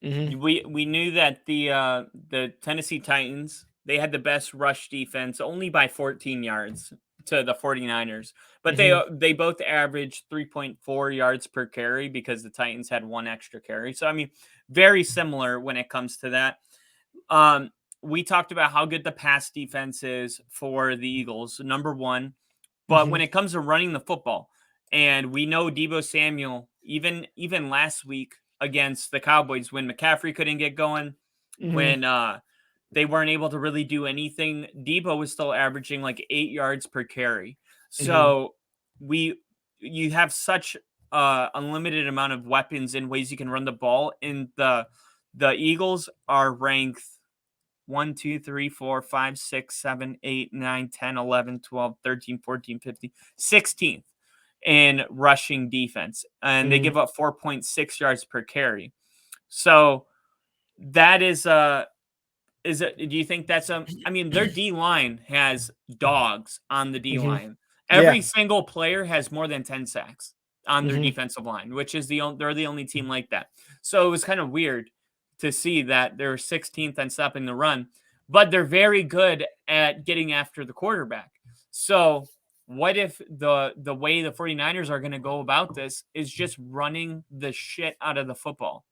Mm-hmm. We knew that the Tennessee Titans, they had the best rush defense only by 14 yards to the 49ers. But Mm-hmm. they both averaged 3.4 yards per carry because the Titans had one extra carry. So I mean, very similar when it comes to that. Um we talked about how good the pass defense is for the Eagles, number 1. But Mm-hmm. when it comes to running the football, and we know Debo Samuel, even last week against the Cowboys, when McCaffrey couldn't get going, Mm-hmm. when they weren't able to really do anything, Debo was still averaging like 8 yards per carry. Mm-hmm. So you have such unlimited amount of weapons and ways you can run the ball, and the Eagles are ranked 1, 2, 3, 4, 5, 6, 7, 8, 9, 10, 11, 12, 13, 14, 15, 16th. in rushing defense, and they give up 4.6 yards per carry. So that is it? Do you think that's I mean, their D line has dogs on the D line. Yeah. Every single player has more than 10 sacks on their Mm-hmm. defensive line, which is they're the only team like that. So it was kind of weird to see that they're 16th on stopping the run, but they're very good at getting after the quarterback. So what if the way the 49ers are going to go about this is just running the shit out of the football?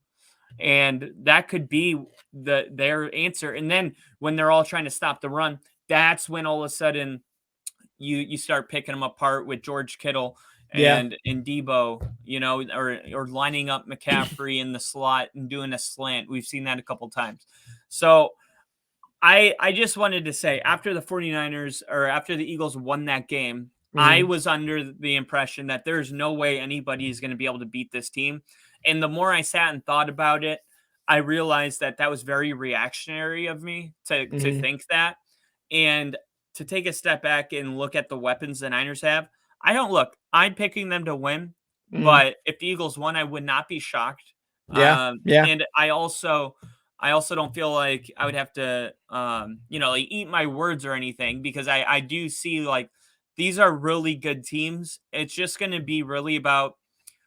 And that could be their answer. And then when they're all trying to stop the run, that's when all of a sudden you start picking them apart with George Kittle Yeah. and Debo, or lining up McCaffrey in the slot and doing a slant. We've seen that a couple times. So I just wanted to say, after the 49ers or after the Eagles won that game, I was under the impression that there's no way anybody is going to be able to beat this team. And the more I sat and thought about it, I realized that was very reactionary of me to think that. And to take a step back and look at the weapons the Niners have, I'm picking them to win. But if the Eagles won, I would not be shocked. Yeah. Yeah. And I also don't feel like I would have to, like eat my words or anything, because I do see like these are really good teams. It's just going to be really about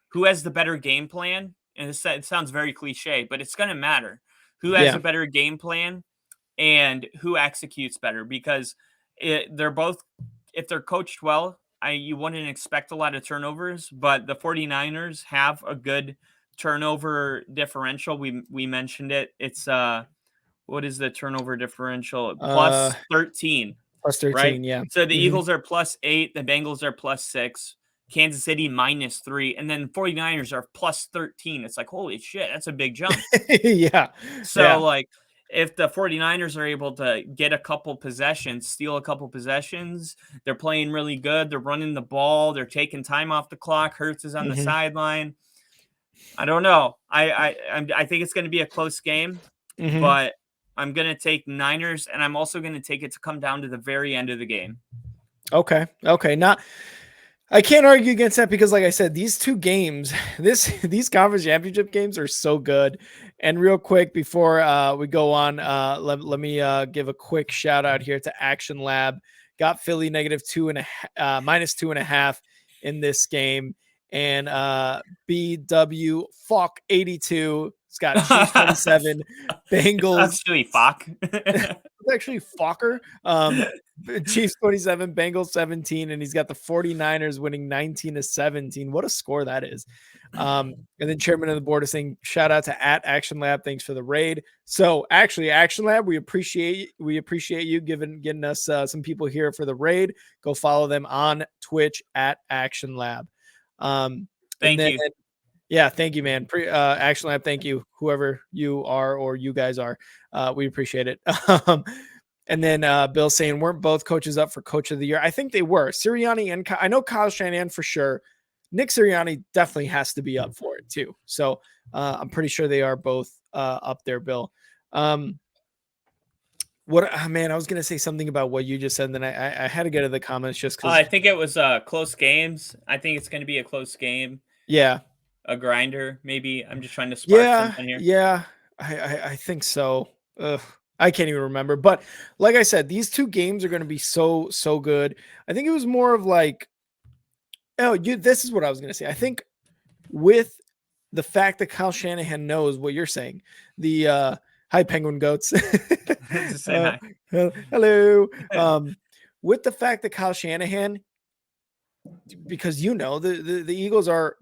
who has the better game plan. And it sounds very cliche, but it's going to matter who has Yeah. a better game plan and who executes better, because they're both, if they're coached well, you wouldn't expect a lot of turnovers, but the 49ers have a good turnover differential. We mentioned it. It's what is the turnover differential? Uh, Plus 13, plus right? 13. Yeah. So the Eagles are +8, the Bengals are +6, Kansas City -3, and then 49ers are +13. It's like, holy shit, that's a big jump. Yeah. So Yeah. like if the 49ers are able to get a couple possessions, steal a couple possessions, they're playing really good, they're running the ball, they're taking time off the clock, Hurts is on the sideline. I don't know. I think it's going to be a close game, but I'm going to take Niners, and I'm also going to take it to come down to the very end of the game. Okay. Okay. I can't argue against that, because like I said, these two games, these conference championship games are so good. And real quick before we go on, let me give a quick shout out here to Action Lab. Got Philly -2.5 in this game. And BW Falk 82. It's got Chiefs 27, Bengals. Actually, fuck. It's actually Fokker. Chiefs 27, Bengals 17, and he's got the 49ers winning 19-17. What a score that is. And then chairman of the board is saying, shout out to @Action Lab. Thanks for the raid. So actually, Action Lab, we appreciate you getting us some people here for the raid. Go follow them on Twitch @Action Lab. Thank you. Yeah, thank you, man. Action Lab, thank you, whoever you are or you guys are. We appreciate it. And then Bill saying, weren't both coaches up for Coach of the Year? I think they were. Sirianni and I know Kyle Shanahan for sure. Nick Sirianni definitely has to be up for it too. So I'm pretty sure they are both up there, Bill. Man, I was going to say something about what you just said, and then I had to get to the comments just because. I think it was close games. I think it's going to be a close game. Yeah. A grinder, maybe. I'm just trying to spark something here. Yeah, I think so. I can't even remember. But like I said, these two games are going to be so good. I think it was more of like, this is what I was going to say. I think with the fact that Kyle Shanahan knows what you're saying, the hi Penguin Goats. Just say hi. Hello. With the fact that Kyle Shanahan, because the Eagles are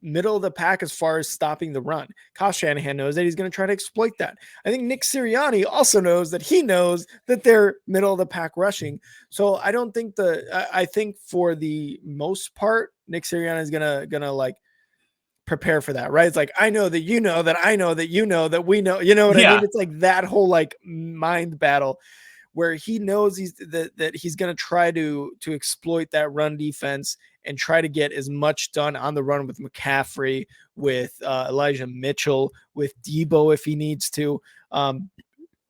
middle of the pack as far as stopping the run. Kyle Shanahan knows that he's going to try to exploit that. I think Nick Sirianni also knows that they're middle of the pack rushing. So I don't think I think for the most part, Nick Sirianni is gonna like prepare for that, right? It's like, I know that you know that I know that you know that we know, I mean? It's like that whole like mind battle where he knows that he's going to try to exploit that run defense and try to get as much done on the run with McCaffrey, with Elijah Mitchell, with Debo if he needs to.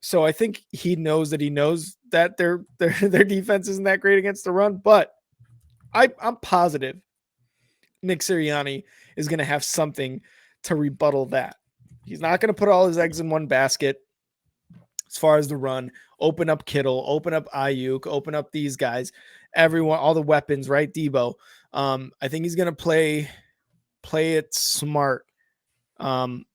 So I think he knows that their defense isn't that great against the run, but I'm positive Nick Sirianni is going to have something to rebuttal that. He's not going to put all his eggs in one basket as far as the run. Open up Kittle, open up Ayuk, open up these guys, everyone, all the weapons, right? Debo. I think he's going to play it smart. And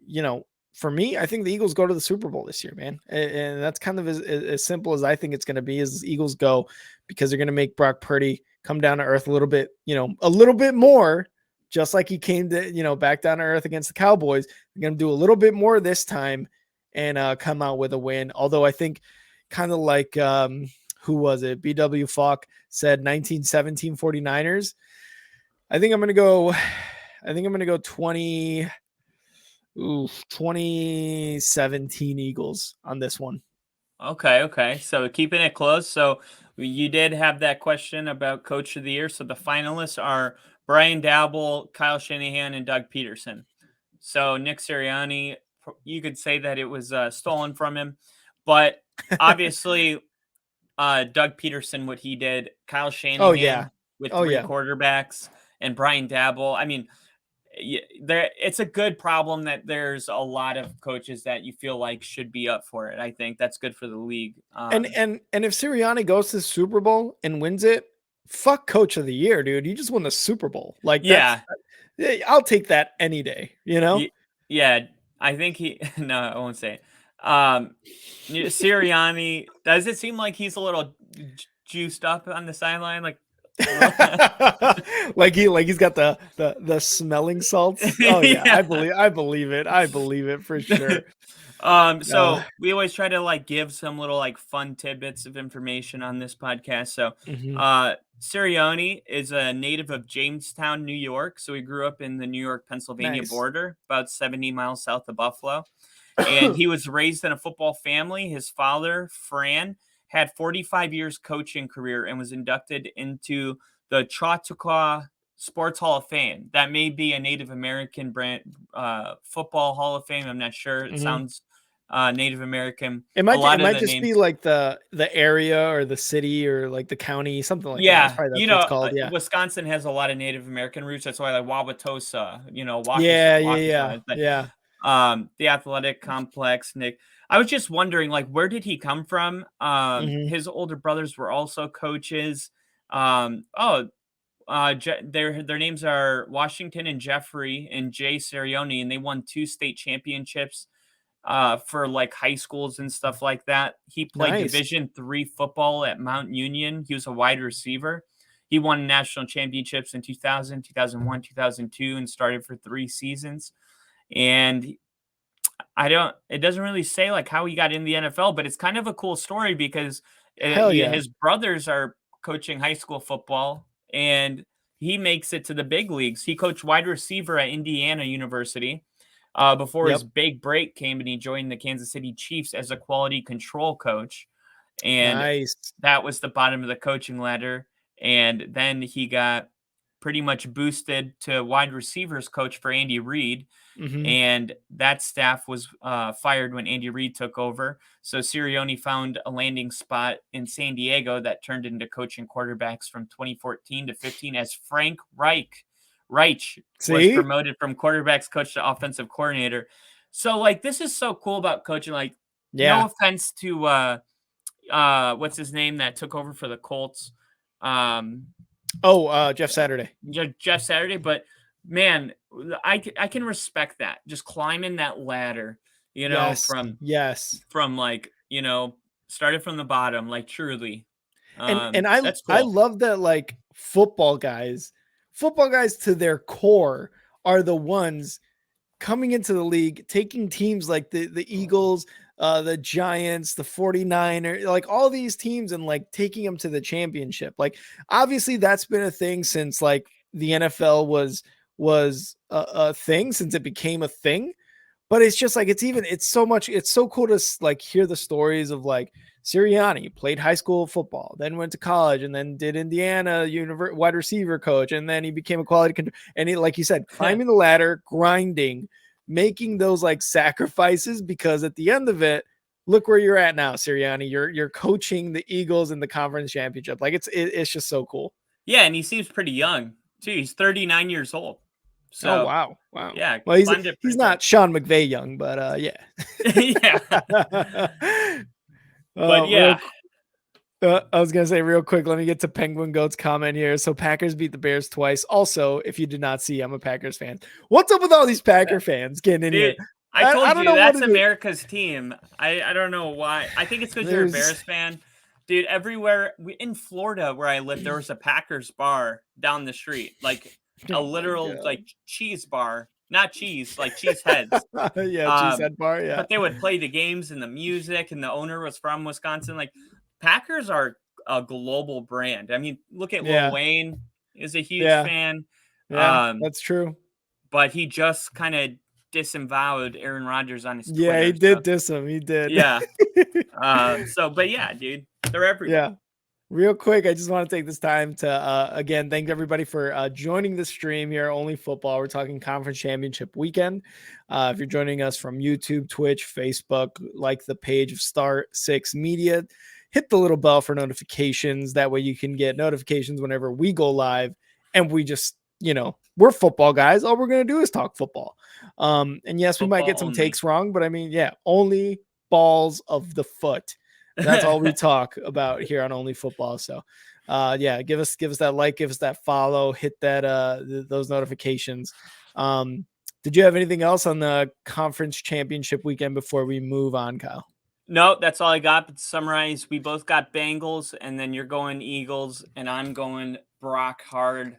you know, for me, I think the Eagles go to the Super Bowl this year, man. And that's kind of as simple as I think it's going to be, is the Eagles go, because they're going to make Brock Purdy come down to earth a little bit, you know, a little bit more, just like he came to, you know, back down to earth against the Cowboys. They're going to do a little bit more this time and come out with a win. Although I think kind of like, who was it? BW Falk said 1917 49ers. I think I'm going to go 2017 Eagles on this one. Okay. So keeping it close. So you did have that question about Coach of the Year. So the finalists are Brian Daboll, Kyle Shanahan, and Doug Peterson. So Nick Sirianni, you could say that it was stolen from him, but obviously Doug Peterson, what he did, Kyle Shanahan with three quarterbacks, and Brian Daboll. I mean, it's a good problem that there's a lot of coaches that you feel like should be up for it. I think that's good for the league. And if Sirianni goes to the Super Bowl and wins it, fuck Coach of the Year, dude. You just won the Super Bowl. Like, I'll take that any day, you know? Yeah, I think no, I won't say it. Sirianni, does it seem like he's a little juiced up on the sideline? Like, he's got the smelling salts. Oh yeah, I believe it for sure. So we always try to like give some little like fun tidbits of information on this podcast. So Sirianni is a native of Jamestown, New York. So he grew up in the New York-Pennsylvania border, about 70 miles south of Buffalo. And he was raised in a football family. His father, Fran, had 45 years coaching career and was inducted into the Chautauqua Sports Hall of Fame. That may be a Native American brand football Hall of Fame. I'm not sure. It sounds Native American. It might just be like the area or the city or like the county, something like that. That's what it's called. Yeah, Wisconsin has a lot of Native American roots. That's why like Wauwatosa, Waukesha. Yeah. The athletic complex, Nick. I was just wondering, like, where did he come from? His older brothers were also coaches. Their names are Washington and Jeffrey and Jay Sirianni, and they won 2 state championships for like high schools and stuff like that. He played Division III football at Mount Union. He was a wide receiver. He won national championships in 2000, 2001, 2002, and started for 3 seasons. And it doesn't really say like how he got in the NFL, but it's kind of a cool story because his brothers are coaching high school football and he makes it to the big leagues. He coached wide receiver at Indiana University before his big break came, and he joined the Kansas City Chiefs as a quality control coach. And that was the bottom of the coaching ladder. And then he got pretty much boosted to wide receivers coach for Andy Reid. And that staff was fired when Andy Reid took over. So Sirianni found a landing spot in San Diego that turned into coaching quarterbacks from 2014 to 15 as Frank Reich was promoted from quarterbacks coach to offensive coordinator. So like, this is so cool about coaching. Like, no offense to what's his name that took over for the Colts. Jeff Saturday. Jeff Saturday, but man, I can respect that. Just climbing that ladder, from like, started from the bottom, like truly. And I that's cool. I love that, like, football guys to their core are the ones coming into the league, taking teams like the Eagles, the Giants, the 49ers, like all these teams, and like taking them to the championship. Like, obviously that's been a thing since like the NFL was a thing, since it became a thing. But it's just like, it's so cool to like hear the stories of like Sirianni played high school football, then went to college, and then did Indiana wide receiver coach, and then he became a quality control. And he, like you said, climbing the ladder, grinding, making those like sacrifices, because at the end of it, look where you're at now, Sirianni. You're coaching the Eagles in the conference championship. Like, it's just so cool. Yeah, and he seems pretty young. too. He's 39 years old. Oh So wow. yeah, Well, climbed it he's pretty quick. not Sean McVay young, but yeah. Yeah. But yeah. I was gonna say real quick. Let me get to Penguin Goat's comment here. So Packers beat the Bears twice. Also, if you did not see, I'm a Packers fan. What's up with all these Packer fans getting in Dude, here? I told I don't you know what that's it is. America's team. I don't know why. I think it's because you're a There's Bears fan. Dude, everywhere in Florida where I live, there was a Packers bar down the street, like a oh my literal god. like cheese bar, not cheese, like cheese heads. Yeah, cheesehead bar. Yeah, But they would play the games and the music, and the owner was from Wisconsin. Like Packers are a global brand. I mean, look at Lil yeah, Wayne is a huge yeah, fan. yeah. That's true. But he just kind of disavowed Aaron Rodgers on his Yeah, he Twitter. did So diss him. He did. yeah. But yeah, dude, they're everywhere. Yeah. Real quick, I just want to take this time to again thank everybody for joining the stream here. Only football. We're talking conference championship weekend. If you're joining us from YouTube, Twitch, Facebook, like the page of Star 6 Media, hit the little bell for notifications. That way you can get notifications whenever we go live. And we just, we're football guys. All we're gonna do is talk football. And yes, we might Football get some only. takes wrong, but I mean, yeah, only balls of the foot. That's all we talk about here on Only Football. So, yeah, give us that like, give us that follow, hit that those notifications. Did you have anything else on the conference championship weekend before we move on, Kyle? No, that's all I got. But to summarize, we both got Bengals, and then you're going Eagles, and I'm going Brock Hard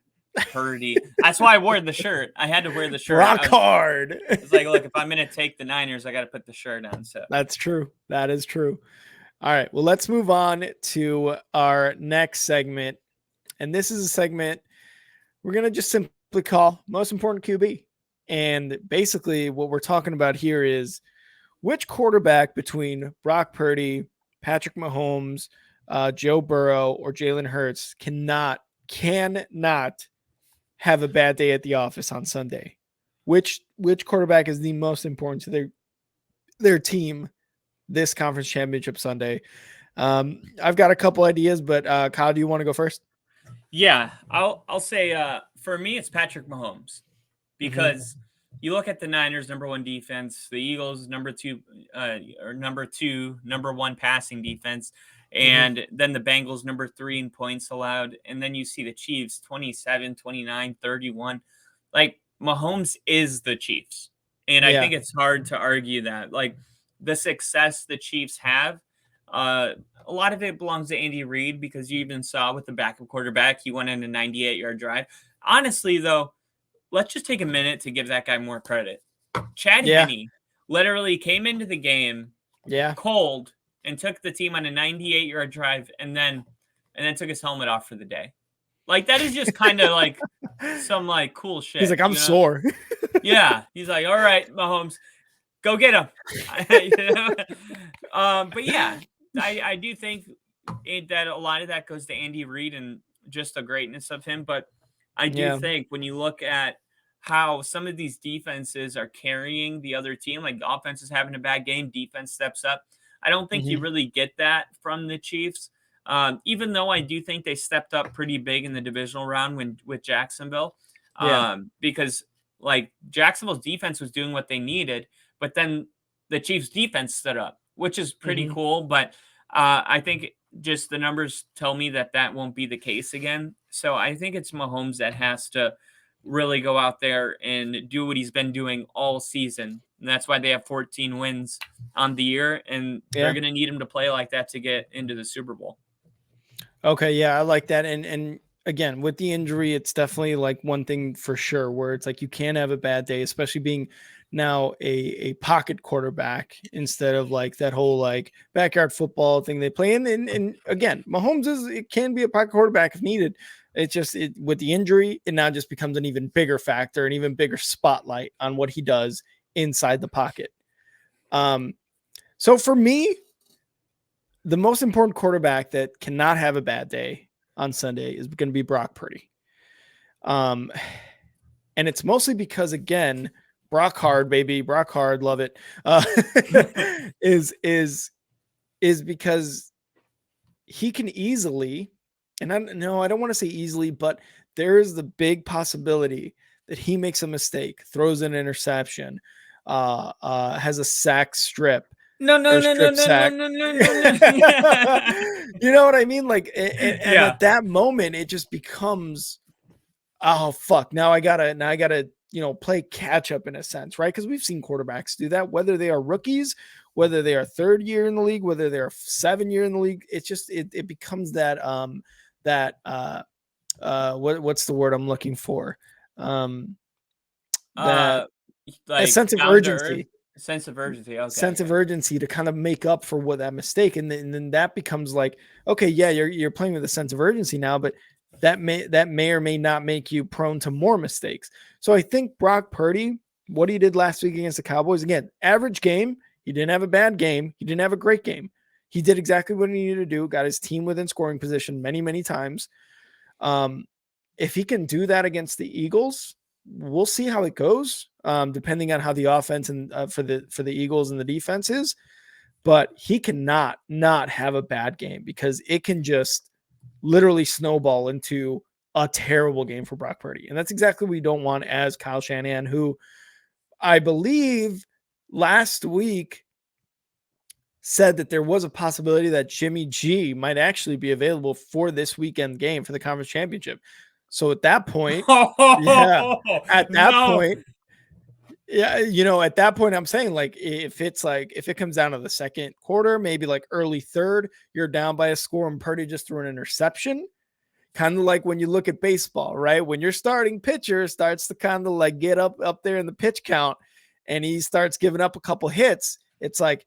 Purdy. That's why I wore the shirt. I had to wear the shirt. Brock Hard. It's like, look, if I'm gonna take the Niners, I got to put the shirt on. So that's true. That is true. All right, well, let's move on to our next segment. And this is a segment we're going to just simply call Most Important QB. And basically what we're talking about here is which quarterback between Brock Purdy, Patrick Mahomes, Joe Burrow, or Jalen Hurts cannot have a bad day at the office on Sunday. Which quarterback is the most important to their team this conference championship Sunday? I've got a couple ideas, but Kyle, do you want to go first? Yeah, I'll say for me it's Patrick Mahomes because you look at the Niners number 1 defense, the Eagles number 2 number 1 passing defense, and then the Bengals number 3 in points allowed, and then you see the Chiefs 27, 29, 31. Like Mahomes is the Chiefs. And I think it's hard to argue that. Like the success the Chiefs have, a lot of it belongs to Andy Reid because you even saw with the backup quarterback, he went in a 98-yard drive. Honestly, though, let's just take a minute to give that guy more credit. Chad Henne literally came into the game cold and took the team on a 98-yard drive and then took his helmet off for the day. Like that is just kind of like some like cool shit. He's like, I'm sore. Yeah. He's like, all right, Mahomes, go get him. But yeah, I do think that a lot of that goes to Andy Reid and just the greatness of him. But I do think when you look at how some of these defenses are carrying the other team, like the offense is having a bad game, defense steps up. I don't think you really get that from the Chiefs. Even though I do think they stepped up pretty big in the divisional round with Jacksonville, because like Jacksonville's defense was doing what they needed, but then the Chiefs defense stood up, which is pretty cool. But I think just the numbers tell me that won't be the case again. So I think it's Mahomes that has to really go out there and do what he's been doing all season. And that's why they have 14 wins on the year. And they're going to need him to play like that to get into the Super Bowl. Okay. Yeah. I like that. And again, with the injury, it's definitely like one thing for sure, where it's like, you can't have a bad day, especially being now a pocket quarterback instead of like that whole like backyard football thing they play in. And again, Mahomes it can be a pocket quarterback if needed. It's just with the injury, it now just becomes an even bigger factor, an even bigger spotlight on what he does inside the pocket. So for me, the most important quarterback that cannot have a bad day on Sunday is going to be Brock Purdy. And it's mostly because, again, Brock Hard, baby, Brock Hard, love it. Is because he can easily, and I don't want to say easily, but there is the big possibility that he makes a mistake, throws an interception, has a sack strip No, no, or no, no, strip no, no, sack. no, no, no, no. You know what I mean? Like, and Yeah. at that moment, it just becomes, oh fuck, now I gotta play catch up in a sense, right? Because we've seen quarterbacks do that, whether they are rookies, whether they are third year in the league, whether they're 7 year in the league. It's just it becomes what's the word I'm looking for? That Uh, a like sense of down to earth, urgency sense of urgency. Okay, sense of yeah. urgency to kind of make up for what that mistake, and then that becomes like, okay, yeah, you're playing with a sense of urgency now, but that may or may not make you prone to more mistakes. So I think Brock Purdy, what he did last week against the Cowboys, again, average game. He didn't have a bad game. He didn't have a great game. He did exactly what he needed to do. Got his team within scoring position many times. Um, if he can do that against the Eagles, we'll see how it goes. Depending on how the offense and for the Eagles and the defense is, but he cannot not have a bad game because it can just literally snowball into a terrible game for Brock Purdy, and that's exactly what we don't want as Kyle Shanahan, who I believe last week said that there was a possibility that Jimmy G might actually be available for this weekend game for the conference championship. So at that point, yeah, at that No. point, yeah, at that point, I'm saying like if it comes down to the second quarter, maybe like early third, you're down by a score and Purdy just threw an interception. Kind of like when you look at baseball, right? When your starting pitcher starts to kind of like get up there in the pitch count and he starts giving up a couple hits, it's like,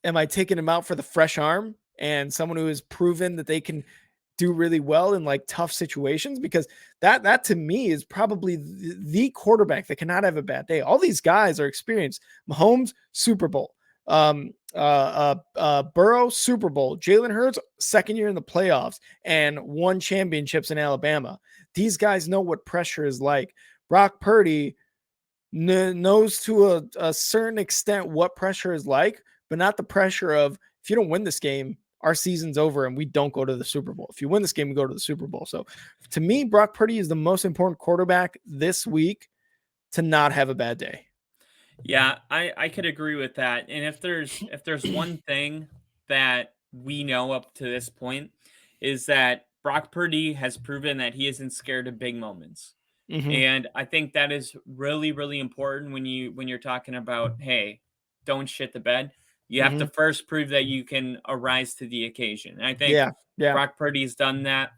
am I taking him out for the fresh arm and someone who has proven that they can do really well in like tough situations? Because that to me is probably the quarterback that cannot have a bad day. All these guys are experienced. Mahomes, Super Bowl. Burrow, Super Bowl. Jalen Hurts, second year in the playoffs and won championships in Alabama. These guys know what pressure is like. Brock Purdy knows to a certain extent what pressure is like, but not the pressure of, if you don't win this game, our season's over and we don't go to the Super Bowl. If you win this game, we go to the Super Bowl. So to me, Brock Purdy is the most important quarterback this week to not have a bad day. Yeah, I could agree with that. And if there's one thing that we know up to this point is that Brock Purdy has proven that he isn't scared of big moments. Mm-hmm. And I think that is really, really important when you're talking about, hey, don't shit the bed. You have Mm-hmm. to first prove that you can arise to the occasion. And I think Yeah. Yeah. Brock Purdy's done that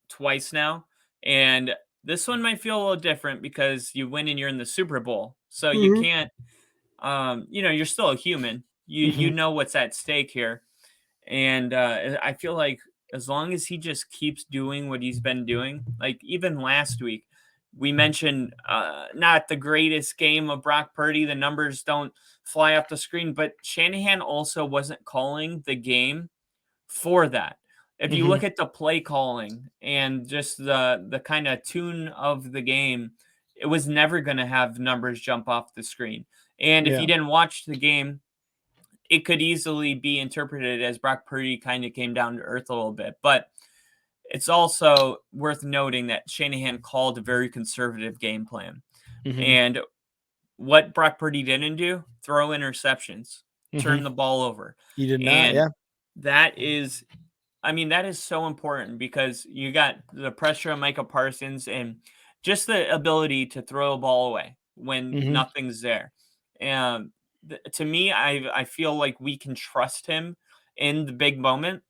twice now. And this one might feel a little different because you win and you're in the Super Bowl. So you Mm-hmm. can't you're still a human. You Mm-hmm. know what's at stake here. And I feel like as long as he just keeps doing what he's been doing, like even last week, we mentioned not the greatest game of Brock Purdy. The numbers don't fly off the screen, but Shanahan also wasn't calling the game for that. If you Mm-hmm. look at the play calling and just the kind of tune of the game, it was never going to have numbers jump off the screen. And if Yeah. you didn't watch the game, it could easily be interpreted as Brock Purdy kind of came down to earth a little bit. But it's also worth noting that Shanahan called a very conservative game plan. Mm-hmm. And what Brock Purdy didn't do, throw interceptions, Mm-hmm. turn the ball over. He did not. And Yeah. that is, I mean, that is so important because you got the pressure of Micah Parsons and just the ability to throw a ball away when Mm-hmm. nothing's there. And to me, I feel like we can trust him in the big moment.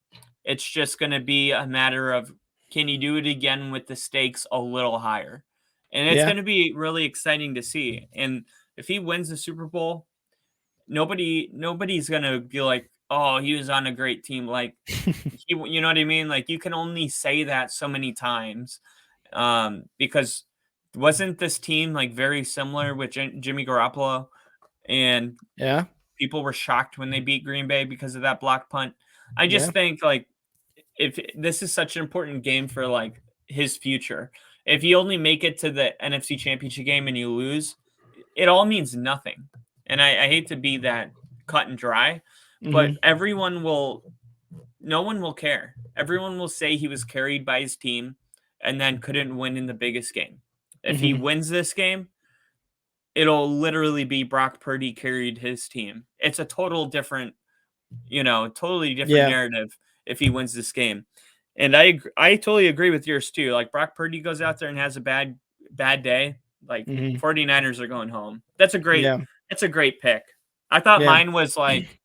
It's just going to be a matter of can he do it again with the stakes a little higher? And it's Yeah. going to be really exciting to see. And if he wins the Super Bowl, nobody's going to be like, "Oh, he was on a great team." Like you know what I mean? Like you can only say that so many times because wasn't this team like very similar with Jimmy Garoppolo and Yeah. people were shocked when they beat Green Bay because of that block punt. I Yeah. just think like if this is such an important game for like his future. If you only make it to the NFC Championship game and you lose, it all means nothing. And I hate to be that cut and dry, but Mm-hmm. no one will care. Everyone will say he was carried by his team. and then couldn't win in the biggest game. If he Mhm. wins this game, it'll literally be Brock Purdy carried his team. It's a totally different Yeah. narrative if he wins this game. And I totally agree with yours too. Like Brock Purdy goes out there and has a bad day, like Mhm. 49ers are going home. Yeah. That's a great pick. I thought Yeah. mine was like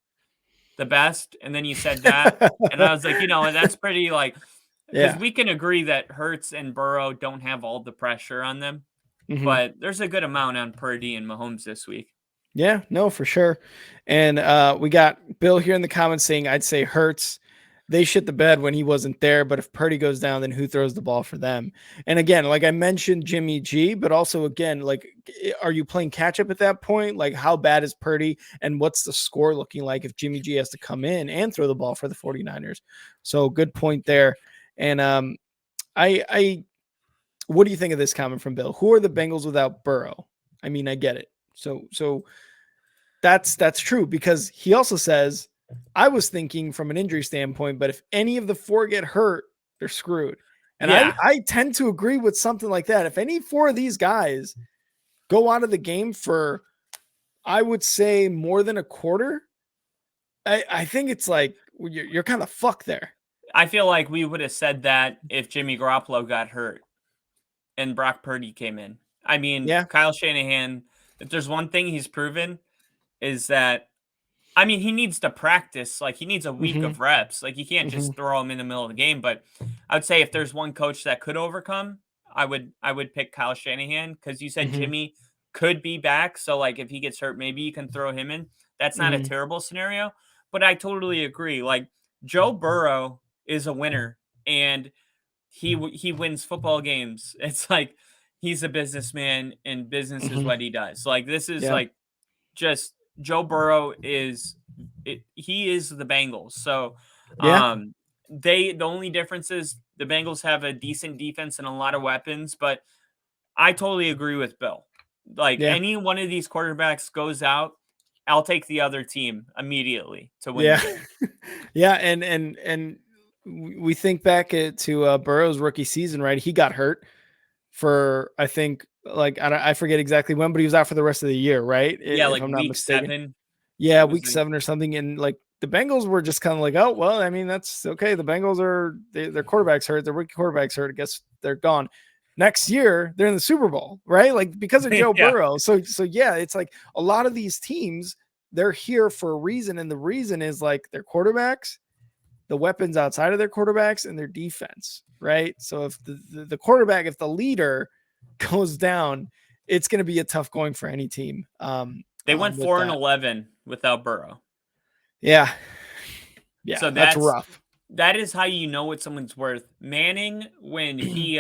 the best, and then you said that, and I was like, that's pretty like because Yeah. we can agree that Hurts and Burrow don't have all the pressure on them, Mhm. but there's a good amount on Purdy and Mahomes this week. Yeah, no, for sure. And we got Bill here in the comments saying I'd say Hurts. They shit the bed when he wasn't there, but if Purdy goes down, then who throws the ball for them? And again, like I mentioned Jimmy G, but also again, like are you playing catch up at that point? Like how bad is Purdy and what's the score looking like if Jimmy G has to come in and throw the ball for the 49ers? So good point there. And I what do you think of this comment from Bill? Who are the Bengals without Burrow? I mean, I get it. So that's true because he also says, I was thinking from an injury standpoint, but if any of the four get hurt, they're screwed. And Yeah, I tend to agree with something like that. If any four of these guys go out of the game for, I would say more than a quarter, I think it's like you're kind of fucked there. I feel like we would have said that if Jimmy Garoppolo got hurt and Brock Purdy came in. I mean, Yeah. Kyle Shanahan, if there's one thing he's proven is that I mean, he needs to practice. Like, he needs a week Hmm. of reps. Like, you can't Hmm. just throw him in the middle of the game. But I would say if there's one coach that could overcome, I would pick Kyle Shanahan because you said Hmm. Jimmy could be back. So like, if he gets hurt, maybe you can throw him in. That's not a Hmm. terrible scenario. But I totally agree. Like, Joe Burrow is a winner, and he wins football games. It's like he's a businessman, and business is Hmm. what he does. Like, this is Yeah. like just Joe Burrow he is the Bengals. So Yeah. the only difference is the Bengals have a decent defense and a lot of weapons, but I totally agree with Bill. Like Yeah. any one of these quarterbacks goes out, I'll take the other team immediately to win the Yeah. game. Yeah. And we think back to Burrow's rookie season, right? He got hurt for I think like I forget exactly when, but he was out for the rest of the year, right? Yeah, If like I'm not week mistaken. 7. Yeah, It was week 7 or something, and like the Bengals were just kind of like, oh well, I mean that's okay. The Bengals their quarterbacks hurt, their rookie quarterbacks hurt. I guess they're gone. Next year they're in the Super Bowl, right? Like because of Joe yeah. Burrow. So yeah, it's like a lot of these teams they're here for a reason, and the reason is like their quarterbacks, the weapons outside of their quarterbacks, and their defense, right? So if the quarterback, if the leader goes down, it's going to be a tough going for any team. They went With 4 and that, 11 without Burrow. yeah, yeah, So that's rough. that is how you know what someone's worth. Manning, when he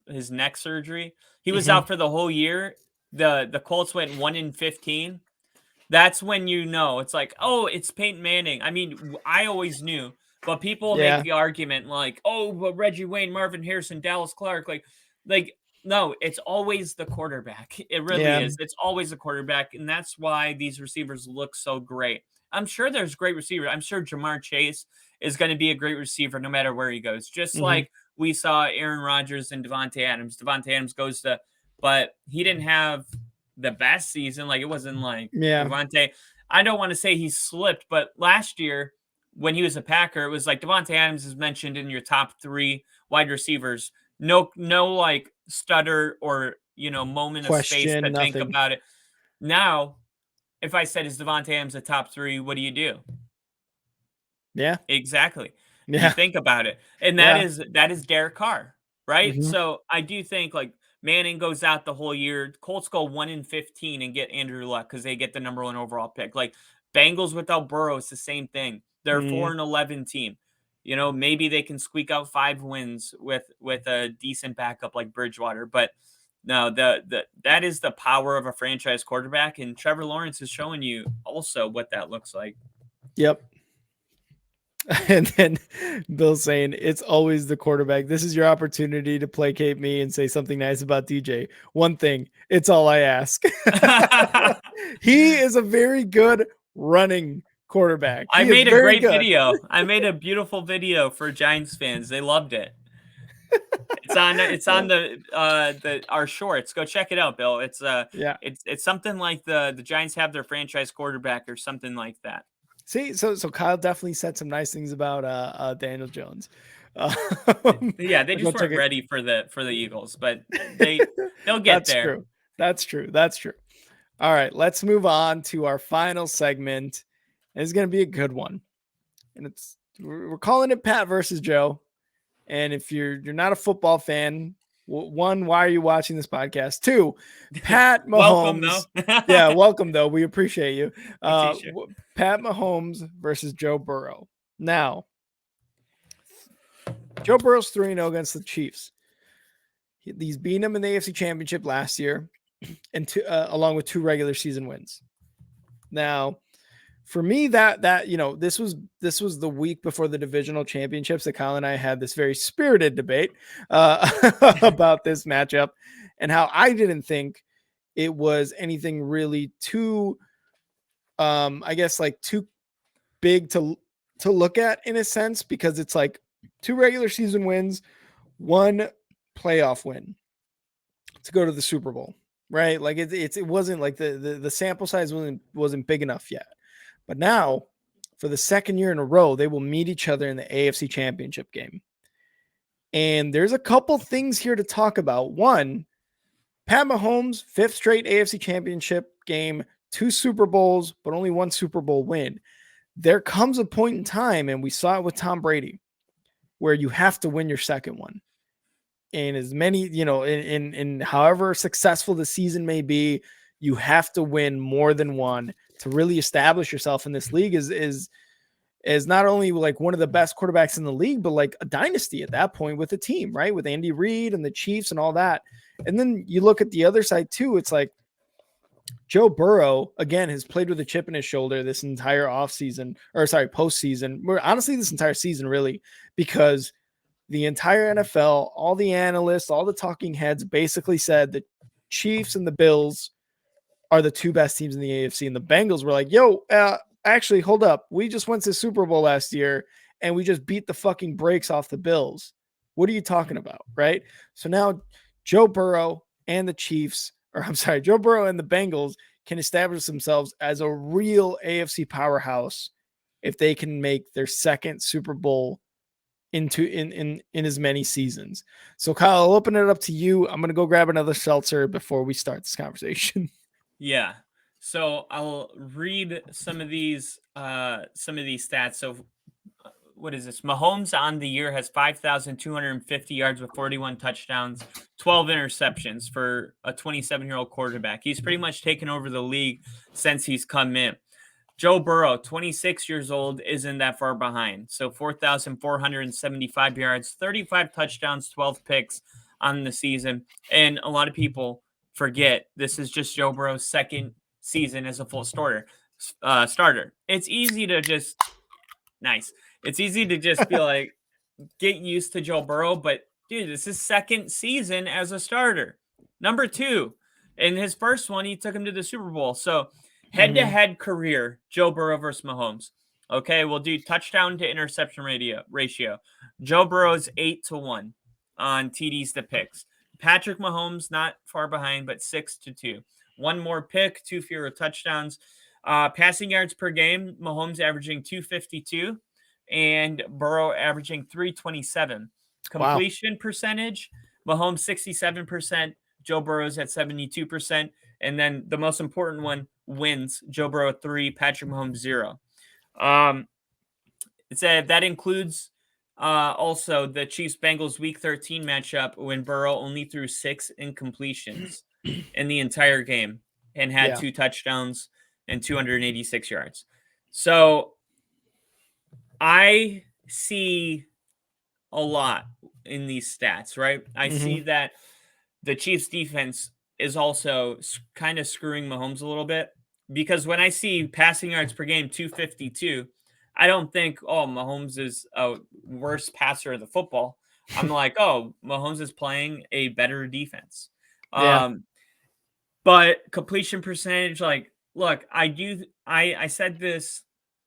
his neck surgery, he was Hmm. out for the whole year. The Colts went 1-15. That's when you know it's like, oh, it's Peyton Manning. I mean, I always knew, but people make Yeah. the argument like, oh, but Reggie Wayne, Marvin Harrison, Dallas Clark, like no, it's always the quarterback. It really Yeah. is. It's always the quarterback, and that's why these receivers look so great. I'm sure there's great receivers. I'm sure Jamar Chase is going to be a great receiver no matter where he goes. Just Hmm. like we saw Aaron Rodgers and Devontae Adams. Devontae Adams goes to, but he didn't have the best season. Like it wasn't like Yeah. Devontae. I don't want to say he slipped, but last year when he was a Packer, it was like Devontae Adams is mentioned in your top 3 wide receivers. No, like stutter or moment of space Question, to think nothing. about it. Now, if I said is Devontae Adams a top 3, what do? Yeah. Exactly. You Yeah. think about it. And that Yeah. is Derek Carr, right? Hmm. So I do think like Manning goes out the whole year. Colts go 1-15 and get Andrew Luck because they get the number 1 overall pick. Like Bengals without Burrow, it's the same thing. They're a Hmm. 4-11 team. Maybe they can squeak out 5 wins with a decent backup like Bridgewater, but no, that is the power of a franchise quarterback, and Trevor Lawrence is showing you also what that looks like. Yep. And then Bill saying it's always the quarterback. This is your opportunity to placate me and say something nice about DJ. One thing, it's all I ask. He is a very good running quarterback. I He is made a very great good. video. I made a beautiful video for Giants fans. They loved it. It's on the our shorts. Go check it out, Bill. Yeah. It's something like the Giants have their franchise quarterback or something like that. See, so Kyle definitely said some nice things about Daniel Jones. Yeah, they I'll go just check weren't it. ready for the Eagles, but they'll get That's there. true. That's true. That's true. All right, let's move on to our final segment. It's going to be a good one, and we're calling it Pat versus Joe. And if you're not a football fan, one, why are you watching this podcast? Two, Pat Welcome though. Mahomes. Yeah, welcome though. We appreciate you. T-shirt. Pat Mahomes versus Joe Burrow. Now, Joe Burrow's 3-0 against the Chiefs. He's beaten them in the AFC Championship last year, and along with 2 regular season wins. Now, for me, that this was the week before the divisional championships that Kyle and I had this very spirited debate about this matchup, and how I didn't think it was anything really too, I guess, like too big to look at in a sense, because it's like 2 regular season wins, 1 playoff win to go to the Super Bowl, right? Like it wasn't like the sample size wasn't big enough yet. But now, for the second year in a row, they will meet each other in the AFC Championship game. And there's a couple things here to talk about. One, Pat Mahomes, 5th straight AFC Championship game, 2 Super Bowls, but only 1 Super Bowl win. There comes a point in time, and we saw it with Tom Brady, where you have to win your second one. And as many, in however successful the season may be, you have to win more than one to really establish yourself in this league is not only like one of the best quarterbacks in the league, but like a dynasty at that point with a team, right? With Andy Reid and the Chiefs and all that. And then you look at the other side too. It's like Joe Burrow, again, has played with a chip in his shoulder this entire postseason. Honestly, this entire season, really, because the entire NFL, all the analysts, all the talking heads basically said the Chiefs and the Bills are the 2 best teams in the AFC. And the Bengals were like, yo, actually, hold up. We just went to the Super Bowl last year and we just beat the fucking brakes off the Bills. What are you talking about? Right. So now Joe Burrow and the Joe Burrow and the Bengals can establish themselves as a real AFC powerhouse if they can make their second Super Bowl in as many seasons. So Kyle, I'll open it up to you. I'm going to go grab another seltzer before we start this conversation. Yeah. So I'll read some of these stats. So what is this? Mahomes on the year has 5,250 yards with 41 touchdowns, 12 interceptions for a 27-year-old quarterback. He's pretty much taken over the league since he's come in. Joe Burrow, 26 years old, isn't that far behind. So 4,475 yards, 35 touchdowns, 12 picks on the season. And a lot of people forget this is just Joe Burrow's second season as a full starter. It's easy to just It's easy to just be like, get used to Joe Burrow, but dude, this is second season as a starter. Number 2, in his first one, he took him to the Super Bowl. So head-to-head career, Joe Burrow versus Mahomes. Okay, we'll do touchdown to interception ratio. Joe Burrow's 8-1 on TDs to picks. Patrick Mahomes not far behind, but 6-2. 1 more pick, 2 fewer touchdowns. Passing yards per game, Mahomes averaging 252 and Burrow averaging 327. Completion percentage, Mahomes 67%, Joe Burrow's at 72%. And then the most important one, wins, Joe Burrow 3, Patrick Mahomes 0. That includes also the Chiefs-Bengals Week 13 matchup when Burrow only threw 6 incompletions in the entire game and had 2 touchdowns and 286 yards. So I see a lot in these stats, right? I see that the Chiefs defense is also kind of screwing Mahomes a little bit, because when I see passing yards per game 252, I don't think, oh, Mahomes is a worse passer of the football. I'm like, oh, Mahomes is playing a better defense. But completion percentage, like, look, I said this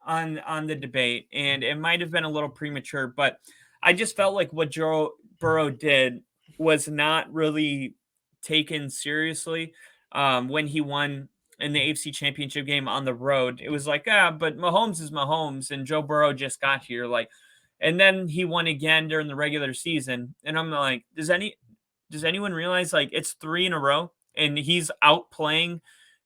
on the debate, and it might have been a little premature, but I just felt like what Joe Burrow did was not really taken seriously. When he won in the AFC Championship game on the road, it was like, but Mahomes is Mahomes, and Joe Burrow just got here. Like, and then he won again during the regular season, and I'm like, does anyone realize like it's 3 in a row, and he's outplaying,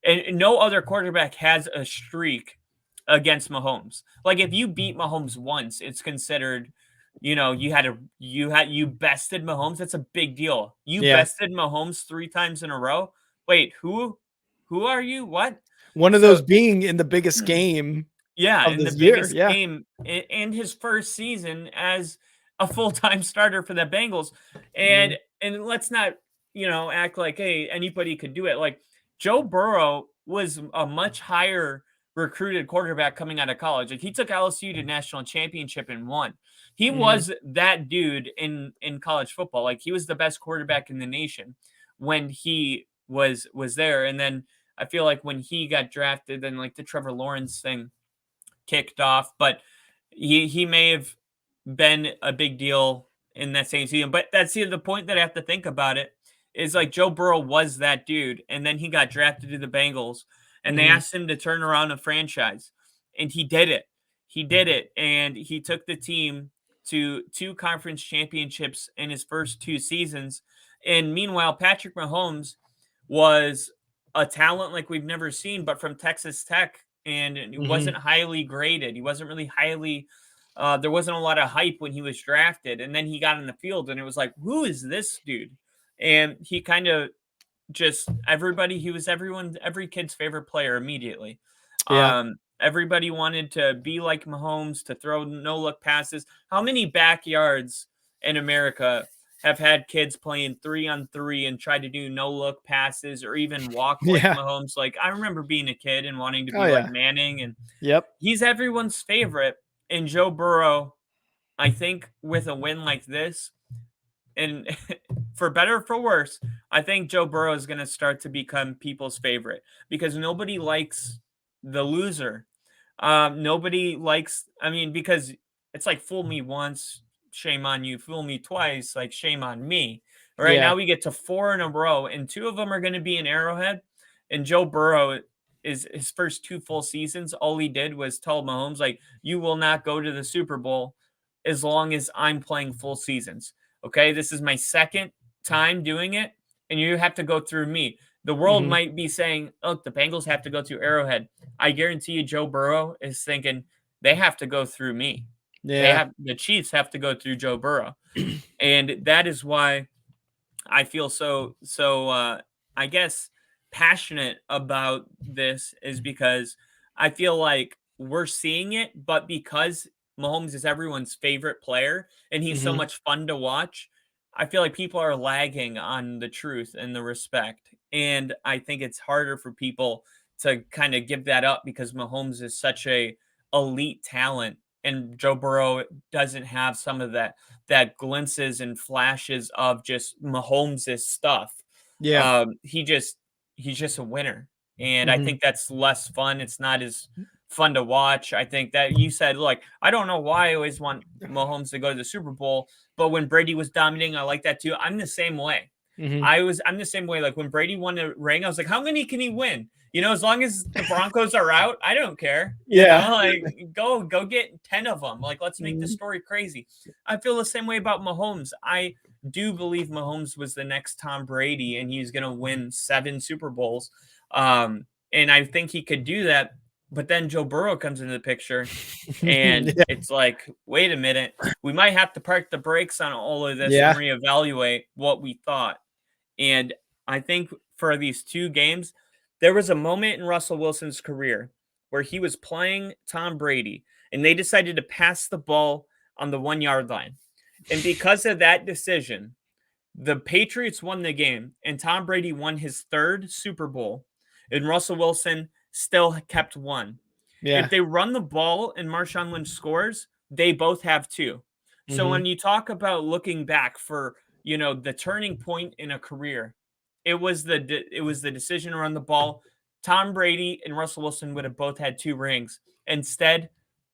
and no other quarterback has a streak against Mahomes. Like if you beat Mahomes once, it's considered, you bested Mahomes. That's a big deal. You Yeah. bested Mahomes 3 times in a row. Wait, who are you? What? One of those So being in the biggest game yeah, of in the this year. biggest Yeah. game in his first season as a full-time starter for the Bengals. And Mhm. and let's not, act like, hey, anybody could do it. Like Joe Burrow was a much higher recruited quarterback coming out of college. Like he took LSU to national championship and won. He Mhm. was that dude in college football. Like he was the best quarterback in the nation when he was there. And then I feel like when he got drafted, then like the Trevor Lawrence thing kicked off, but he may have been a big deal in that same season. But that's the point that I have to think about it is like Joe Burrow was that dude, and then he got drafted to the Bengals, and they Mhm. asked him to turn around a franchise, and he did it. He did it, and he took the team to 2 conference championships in his first 2 seasons. And meanwhile, Patrick Mahomes was a talent like we've never seen, but from Texas Tech, and he Mhm. wasn't highly graded. He wasn't really highly. There wasn't a lot of hype when he was drafted, and then he got in the field, and it was like, who is this dude? And he kind of just everybody. He was every kid's favorite player immediately. Yeah. Everybody wanted to be like Mahomes, to throw no look passes. How many backyards in America have had kids playing 3-on-3 and try to do no look passes or even walk like Yeah. Mahomes? Like I remember being a kid and wanting to Oh, be like yeah. Manning, and Yep. he's everyone's favorite. And Joe Burrow, I think with a win like this, and for better or for worse, I think Joe Burrow is going to start to become people's favorite because nobody likes the loser. Nobody likes, I mean, because it's like fool me once, shame on you. Fool me twice, like shame on me. All right, Yeah. now we get to 4 in a row, and 2 of them are going to be in Arrowhead. And Joe Burrow is his first 2 full seasons. All he did was tell Mahomes, like, you will not go to the Super Bowl as long as I'm playing full seasons. Okay, this is my second time doing it, and you have to go through me. The world Mhm. might be saying, "Oh, the Bengals have to go through Arrowhead." I guarantee you, Joe Burrow is thinking they have to go through me. Yeah. The Chiefs have to go through Joe Burrow, and that is why I feel so I guess passionate about this is because I feel like we're seeing it, but because Mahomes is everyone's favorite player and he's so Mhm. much fun to watch, I feel like people are lagging on the truth and the respect. And I think it's harder for people to kind of give that up because Mahomes is such a elite talent and Joe Burrow doesn't have some of that glimpses and flashes of just Mahomes' stuff. Yeah. He's just a winner, and I Mhm. think that's less fun. It's not as fun to watch. I think that you said, like, I don't know why I always want Mahomes to go to the Super Bowl, but when Brady was dominating, I like that too. I'm the same way. Mhm. I'm the same way. Like when Brady won the ring, I was like, how many can he win? As long as the Broncos are out, I don't care. Yeah. Like go get 10 of them. Like let's make the Mhm. story crazy. I feel the same way about Mahomes. I do believe Mahomes was the next Tom Brady and he's going to win 7 Super Bowls. And I think he could do that. But then Joe Burrow comes into the picture and Yeah. it's like, wait a minute, we might have to park the brakes on all of this and Yeah. reevaluate what we thought. And I think for these 2 games, there was a moment in Russell Wilson's career where he was playing Tom Brady and they decided to pass the ball on the 1-yard line. And because of that decision, the Patriots won the game and Tom Brady won his 3rd Super Bowl and Russell Wilson still kept 1. If Yeah. they run the ball and Marshawn Lynch scores, they both have 2. So Mhm. when you talk about looking back for, the turning point in a career, it was the decision to run the ball. Tom Brady and Russell Wilson would have both had 2 rings. Instead,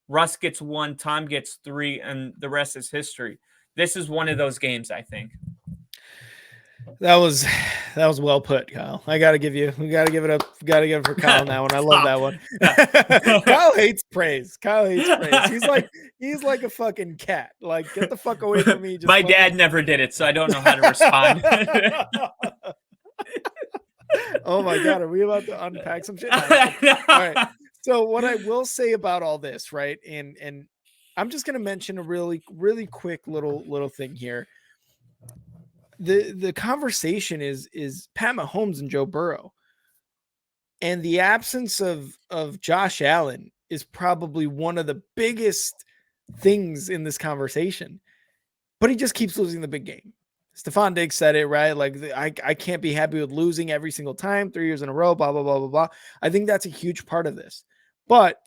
Russ gets 1, Tom gets 3, and the rest is history. This is one of those games, I think. That was well put, Kyle. We gotta give it for Kyle on that one. I love that one. Kyle hates praise. He's like a fucking cat. Like, get the fuck away from me. Just My dad never did it, so I don't know how to respond. Oh my God, are we about to unpack some shit? No, all right. So what I will say about all this, right? And I'm just gonna mention a really, really quick little thing here. The conversation is Pat Mahomes and Joe Burrow. And the absence of Josh Allen is probably one of the biggest things in this conversation. But he just keeps losing the big game. Stephon Diggs said it, right? Like, I can't be happy with losing every single time, 3 years in a row, blah, blah, blah, blah, blah. I think that's a huge part of this. But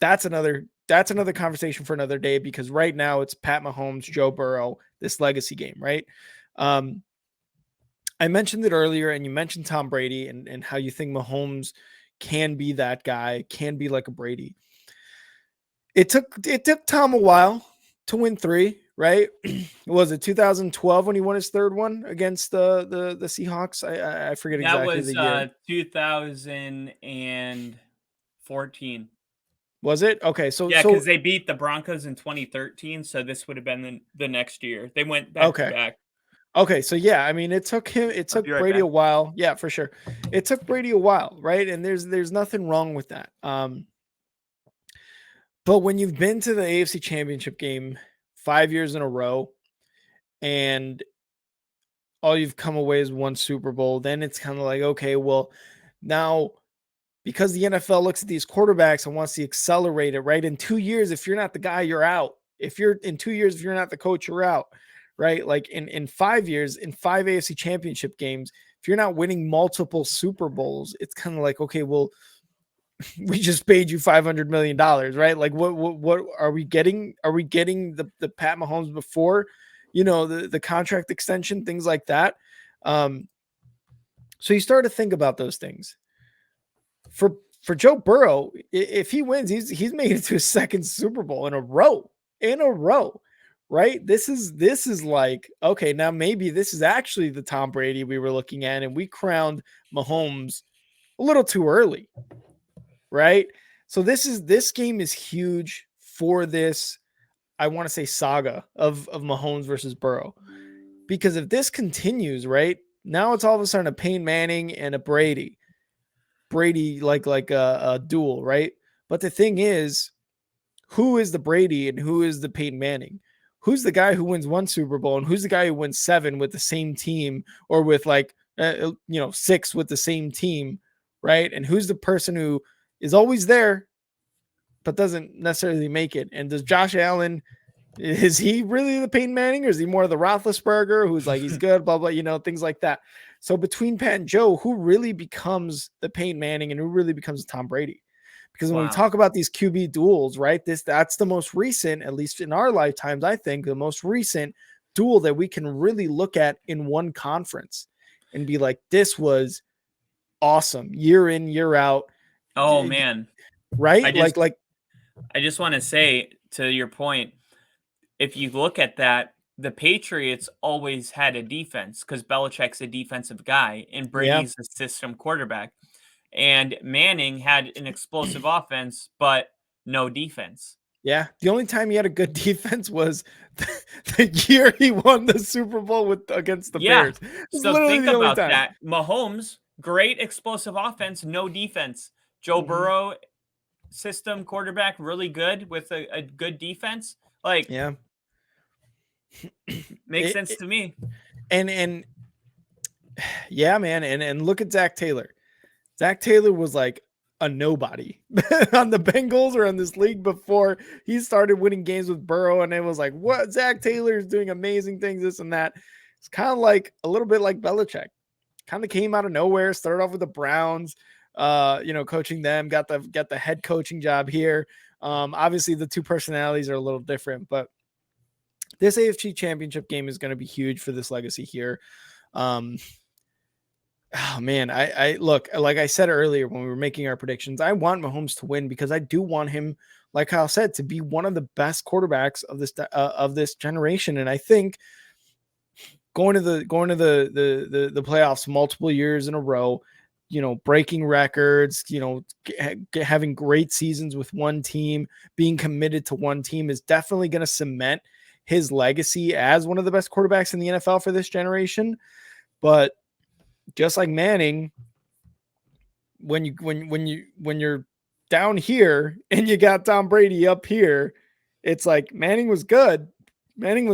that's another conversation for another day, because right now it's Pat Mahomes, Joe Burrow, this legacy game, right? I mentioned it earlier, and you mentioned Tom Brady and how you think Mahomes can be that guy, can be like a Brady. It took Tom a while to win 3, right? Was it 2012 when he won his 3rd one against the Seahawks? I forget exactly the year. That was 2014. Was it? Okay, so yeah, because they beat the Broncos in 2013, so this would have been the next year. They went back to back. Okay, so yeah, I mean, it took Brady a while. Yeah, for sure. It took Brady a while, right? And there's nothing wrong with that. But when you've been to the AFC Championship game 5 years in a row, and all you've come away is one Super Bowl, then it's kind of like, okay, well, now because the NFL looks at these quarterbacks and wants to accelerate it, right? In 2 years, if you're not the guy, you're out. If you're in 2 years, if you're not the coach, you're out. Right? Like in 5 years, in 5 AFC Championship games, if you're not winning multiple Super Bowls, it's kind of like, okay, well, we just paid you $500 million, right? Like, what are we getting? Are we getting the Pat Mahomes before, the contract extension, things like that? So you start to think about those things. For Joe Burrow, if he wins, he's making it to his 2nd Super Bowl in a row. Right? This is like, okay, now maybe this is actually the Tom Brady we were looking at, and we crowned Mahomes a little too early, right? So this game is huge for this, I want to say, saga of Mahomes versus Burrow. Because if this continues, right, now it's all of a sudden a Peyton Manning and a Brady like a duel, right? But the thing is, who is the Brady and who is the Peyton Manning? Who's the guy who wins 1 Super Bowl and who's the guy who wins 7 with the same team, or with 6 with the same team, right? And who's the person who is always there but doesn't necessarily make it? And does Josh Allen, is he really the Peyton Manning, or is he more the Roethlisberger who's like, he's good, blah, blah, things like that. So between Pat and Joe, who really becomes the Peyton Manning and who really becomes Tom Brady? Because when we talk about these QB duels, right, that's the most recent, at least in our lifetimes, I think, the most recent duel that we can really look at in one conference and be like, this was awesome, year in, year out. Oh, man. Right? I just want to say, to your point, if you look at that, the Patriots always had a defense because Belichick's a defensive guy and Brady's a system quarterback. And Manning had an explosive offense, but no defense. Yeah. The only time he had a good defense was the year he won the Super Bowl against the Bears. So think about that. Mahomes, great explosive offense, no defense. Joe Burrow, system quarterback, really good with a good defense. Like, makes sense to me. And yeah, man. And look at Zach Taylor. Zach Taylor was like a nobody on the Bengals or on this league before he started winning games with Burrow. And it was like, what? Zach Taylor is doing amazing things, this and that. It's kind of like a little bit like Belichick. Kind of came out of nowhere, started off with the Browns, coaching them, got the head coaching job here. Obviously the 2 personalities are a little different, but this AFC Championship game is going to be huge for this legacy here. Oh man, I look, like I said earlier when we were making our predictions, I want Mahomes to win because I do want him like Kyle said, to be one of the best quarterbacks of this generation. And I think going to the playoffs multiple years in a row, breaking records, having great seasons with one team, being committed to one team is definitely going to cement his legacy as one of the best quarterbacks in the NFL for this generation. But just like Manning, when you're down here and you got Tom Brady up here, it's like Manning was good. Manning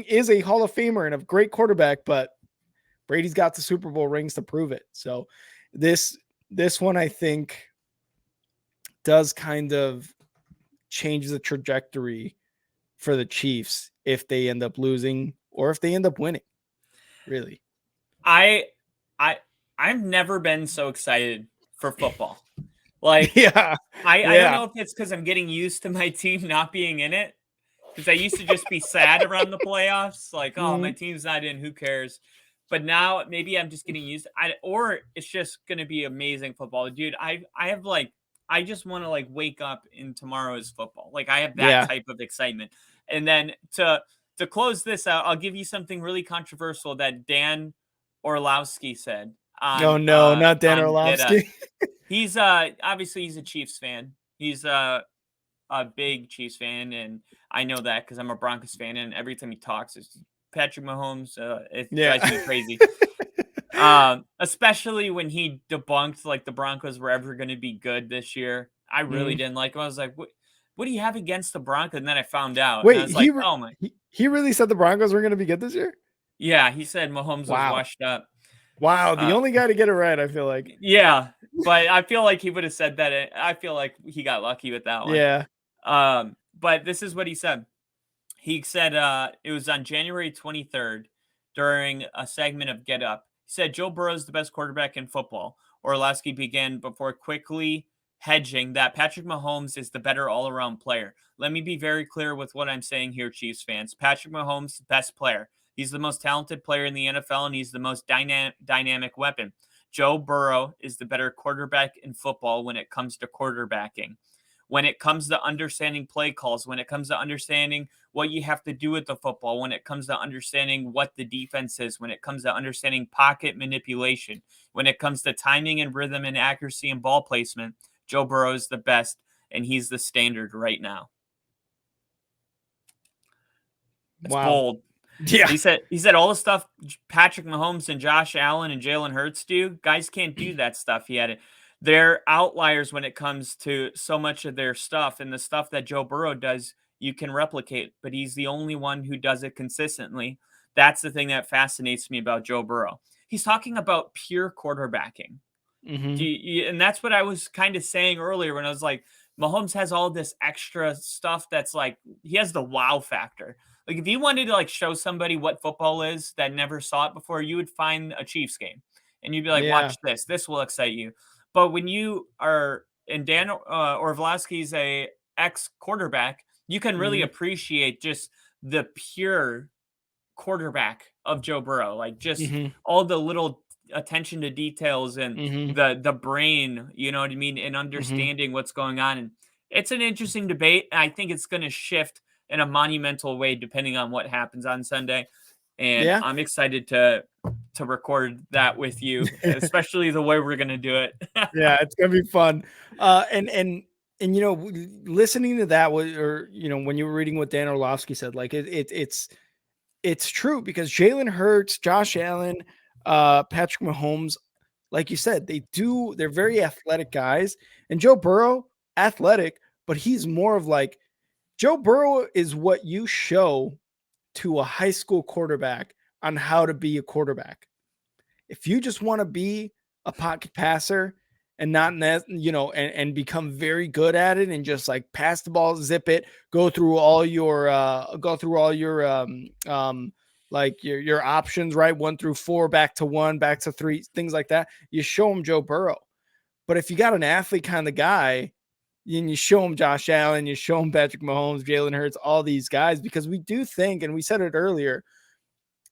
is a Hall of Famer and a great quarterback, but Brady's got the Super Bowl rings to prove it. So this one, I think, does kind of change the trajectory for the Chiefs if they end up losing or if they end up winning. Really. I've never been so excited for football. Like, yeah. I don't know if it's because I'm getting used to my team not being in it. Because I used to just be sad around the playoffs, like, oh, my team's not in, who cares? But now maybe I'm just getting used. Or it's just going to be amazing football, dude. I just want to like wake up in tomorrow's football. Like I have that type of excitement. And then to close this out, I'll give you something really controversial that Dan Orlovsky said. Oh no, not Dan Orlovsky. He's obviously he's a Chiefs fan. He's a big Chiefs fan, and I know that because I'm a Broncos fan, and every time he talks, it's Patrick Mahomes. It drives me crazy. Especially when he debunked like the Broncos were ever going to be good this year. I really didn't like him. I was like, what do you have against the Broncos? And then I found out. Wait, and I was like, oh my. He really said the Broncos were going to be good this year? Yeah, he said Mahomes was washed up. Wow, the only guy to get it right, I feel like. Yeah, but I feel like he would have said that. I feel like he got lucky with that one. Yeah. But this is what he said. He said it was on January 23rd during a segment of Get Up. He said Joe Burrow is the best quarterback in football. Orlovsky began before quickly hedging that Patrick Mahomes is the better all-around player. Let me be very clear with what I'm saying here, Chiefs fans. Patrick Mahomes, best player. He's the most talented player in the NFL, and he's the most dynamic weapon. Joe Burrow is the better quarterback in football when it comes to quarterbacking. When it comes to understanding play calls, when it comes to understanding what you have to do with the football, when it comes to understanding what the defense is, when it comes to understanding pocket manipulation, when it comes to timing and rhythm and accuracy and ball placement, Joe Burrow is the best, and he's the standard right now. It's bold. Yeah. He said all the stuff Patrick Mahomes and Josh Allen and Jalen Hurts do, guys can't do that stuff. They're outliers when it comes to so much of their stuff, and the stuff that Joe Burrow does, you can replicate, but he's the only one who does it consistently. That's the thing that fascinates me about Joe Burrow. He's talking about pure quarterbacking. And that's what I was kind of saying earlier when I was like, Mahomes has all this extra stuff that's like, he has the wow factor. Like if you wanted to like show somebody what football is that never saw it before, you would find a Chiefs game and you'd be like, watch this. This will excite you. But when you are, and Dan Orlovsky's a ex-quarterback, you can really appreciate just the pure quarterback of Joe Burrow. Like just all the little attention to details and the brain, you know what I mean? And understanding what's going on. And it's an interesting debate. And I think it's going to shift in a monumental way, depending on what happens on Sunday. And I'm excited to record that with you, especially the way we're going to do it. Yeah, it's going to be fun. And you know, listening to that or, you know, when you were reading what Dan Orlovsky said, like it's true because Jalen Hurts, Josh Allen, Patrick Mahomes, like you said, they're very athletic guys, and Joe Burrow, athletic, but he's more of like, Joe Burrow is what you show to a high school quarterback on how to be a quarterback. If you just want to be a pocket passer and not, you know, and become very good at it and just like pass the ball, zip it, go through all your like your options, right? 1 through 4, back to 1, back to 3, things like that. You show them Joe Burrow. But if you got an athlete kind of guy, and you show him Josh Allen, you show him Patrick Mahomes, Jalen Hurts, all these guys, because we do think, and we said it earlier,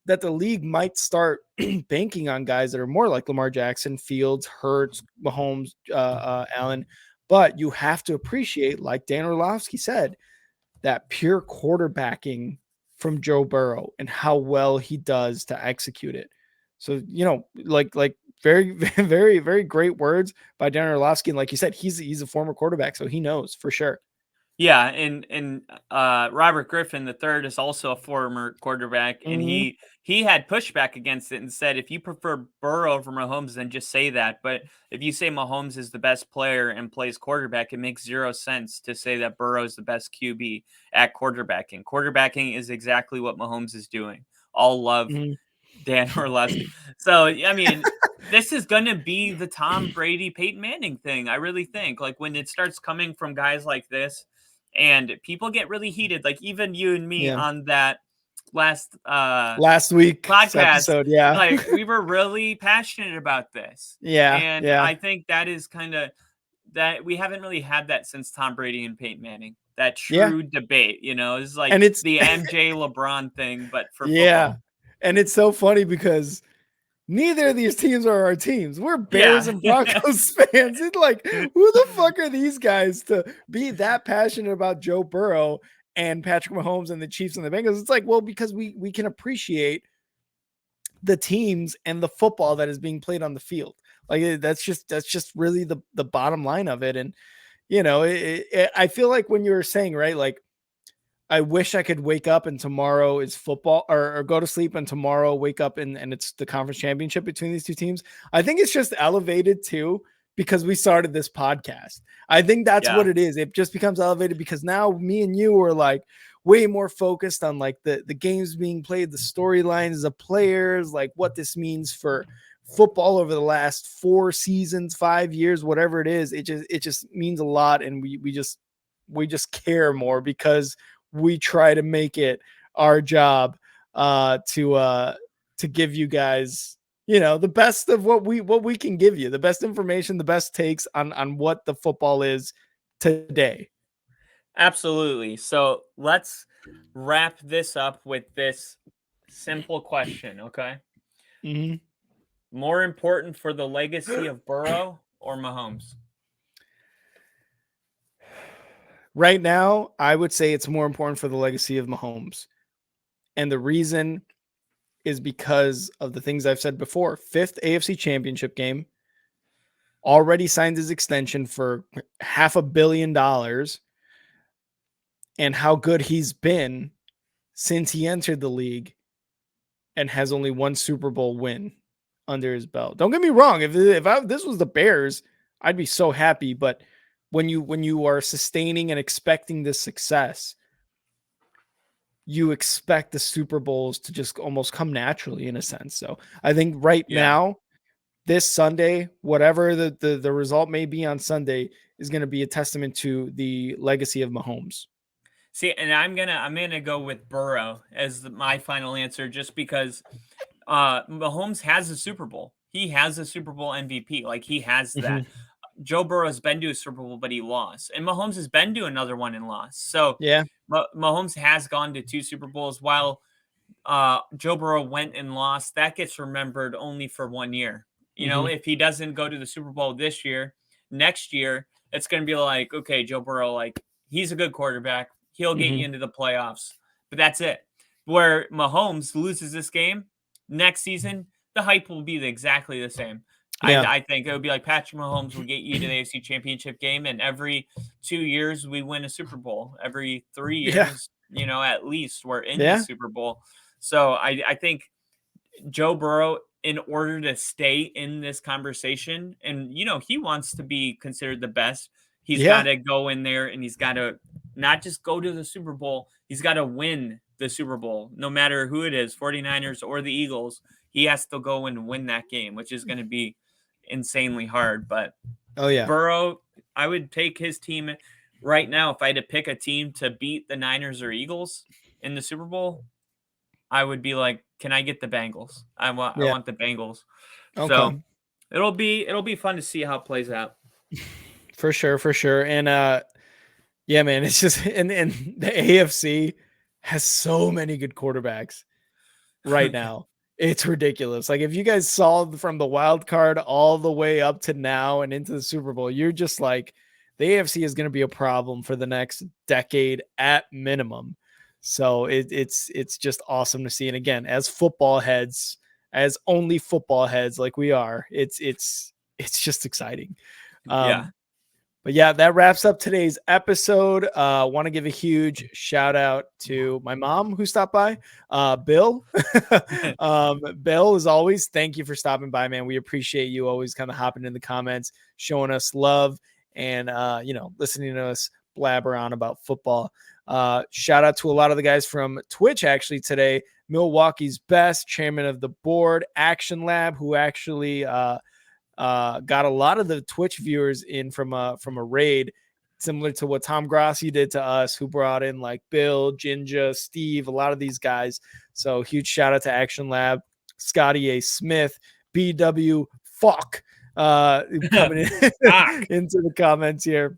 that the league might start banking on guys that are more like Lamar Jackson, Fields, Hurts, Mahomes, Allen, But you have to appreciate, like Dan Orlovsky said, that pure quarterbacking from Joe Burrow and how well he does to execute it. So, like very, very, very great words by Dan Orlovsky. And like you said, he's a former quarterback, so he knows for sure. Yeah, and Robert Griffin the third is also a former quarterback, and Mm-hmm. he had pushback against it and said, if you prefer Burrow over Mahomes, then just say that. But if you say Mahomes is the best player and plays quarterback, it makes zero sense to say that Burrow is the best QB at quarterbacking. Quarterbacking is exactly what Mahomes is doing. All love Mm-hmm. Dan Orlovsky. So I mean, this is going to be the Tom Brady, Peyton Manning thing. I really think like when it starts coming from guys like this, and people get really heated. Like even you and me Yeah. on that last Last week's podcast, episode. Yeah. like we were really passionate about this, Yeah. and Yeah. I think that is kind of that we haven't really had that since Tom Brady and Peyton Manning. That Yeah. true debate, it's like And it's, the MJ LeBron thing, but for yeah. football. And it's so funny because neither of these teams are our teams. We're Bears Yeah. and Broncos fans. It's like, who the fuck are these guys to be that passionate about Joe Burrow and Patrick Mahomes and the Chiefs and the Bengals? It's like, well, because we can appreciate the teams and the football that is being played on the field. Like that's just really the bottom line of it. And I feel like when you were saying, right, like I wish I could wake up and tomorrow is football, or go to sleep and tomorrow wake up and it's the conference championship between these two teams. I think it's just elevated too because we started this podcast. I think that's Yeah. what it is. It just becomes elevated because now me and you are like way more focused on like the games being played, the storylines, the players, like what this means for football over the last 4 seasons, 5 years, whatever it is. It just means a lot, and we just care more because we try to make it our job to give you guys the best of what we can give you, the best information, the best takes on what the football is today. Absolutely. So let's wrap this up with this simple question, okay? Mm-hmm. More important for the legacy of Burrow or Mahomes? Right now, I would say it's more important for the legacy of Mahomes. And the reason is because of the things I've said before. 5th AFC Championship game, already signed his extension for $500 million, and how good he's been since he entered the league and has only one Super Bowl win under his belt. Don't get me wrong. If this was the Bears, I'd be so happy. But when you are sustaining and expecting this success, you expect the Super Bowls to just almost come naturally in a sense. So I think right Yeah. now, this Sunday, whatever the result may be on Sunday, is going to be a testament to the legacy of Mahomes. See, and I'm gonna go with Burrow as my final answer, just because Mahomes has a Super Bowl. He has a Super Bowl MVP. Like he has that. Mm-hmm. Joe Burrow has been to a Super Bowl, but he lost, and Mahomes has been to another one and lost. So Yeah. Mahomes has gone to 2 Super Bowls, while Joe Burrow went and lost. That gets remembered only for 1 year. Mm-hmm. If he doesn't go to the Super Bowl this year, next year it's going to be like, okay, Joe Burrow, like he's a good quarterback. He'll get Mm-hmm. you into the playoffs, but that's it. Where Mahomes loses this game next season, the hype will be exactly the same. Yeah. I think it would be like Patrick Mahomes will get you to the AFC Championship game, and every 2 years we win a Super Bowl. Every 3 years, Yeah. at least we're in the Yeah. Super Bowl. So I think Joe Burrow, in order to stay in this conversation, and he wants to be considered the best, he's got Yeah. to go in there and he's got to not just go to the Super Bowl, he's got to win the Super Bowl, no matter who it is, 49ers or the Eagles. He has to go and win that game, which is going to be insanely hard. But Oh yeah. Burrow, I would take his team right now. If I had to pick a team to beat the Niners or Eagles in the Super Bowl, I would be like, can I get the Bengals? I Yeah. want the Bengals. So Okay. it'll be fun to see how it plays out. For sure. For sure. And yeah, man, it's just and the AFC has so many good quarterbacks right now. It's ridiculous. Like if you guys saw from the wild card all the way up to now and into the Super Bowl, you're just like the AFC is going to be a problem for the next decade at minimum. So it's just awesome to see. And again, as football heads, as only football heads like we are, it's just exciting. Yeah. But yeah, that wraps up today's episode. Want to give a huge shout out to my mom who stopped by, Bill. Bill, as always, thank you for stopping by, man. We appreciate you always kind of hopping in the comments, showing us love, and listening to us blabber on about football. Shout out to a lot of the guys from Twitch actually today. Milwaukee's Best, chairman of the board, Action Lab, who actually got a lot of the Twitch viewers in from a raid, similar to what Tom Grossi did to us, who brought in like Bill, Jinja, Steve, a lot of these guys. So huge shout out to Action Lab, Scotty A. Smith, BW Fuck, coming in into the comments here.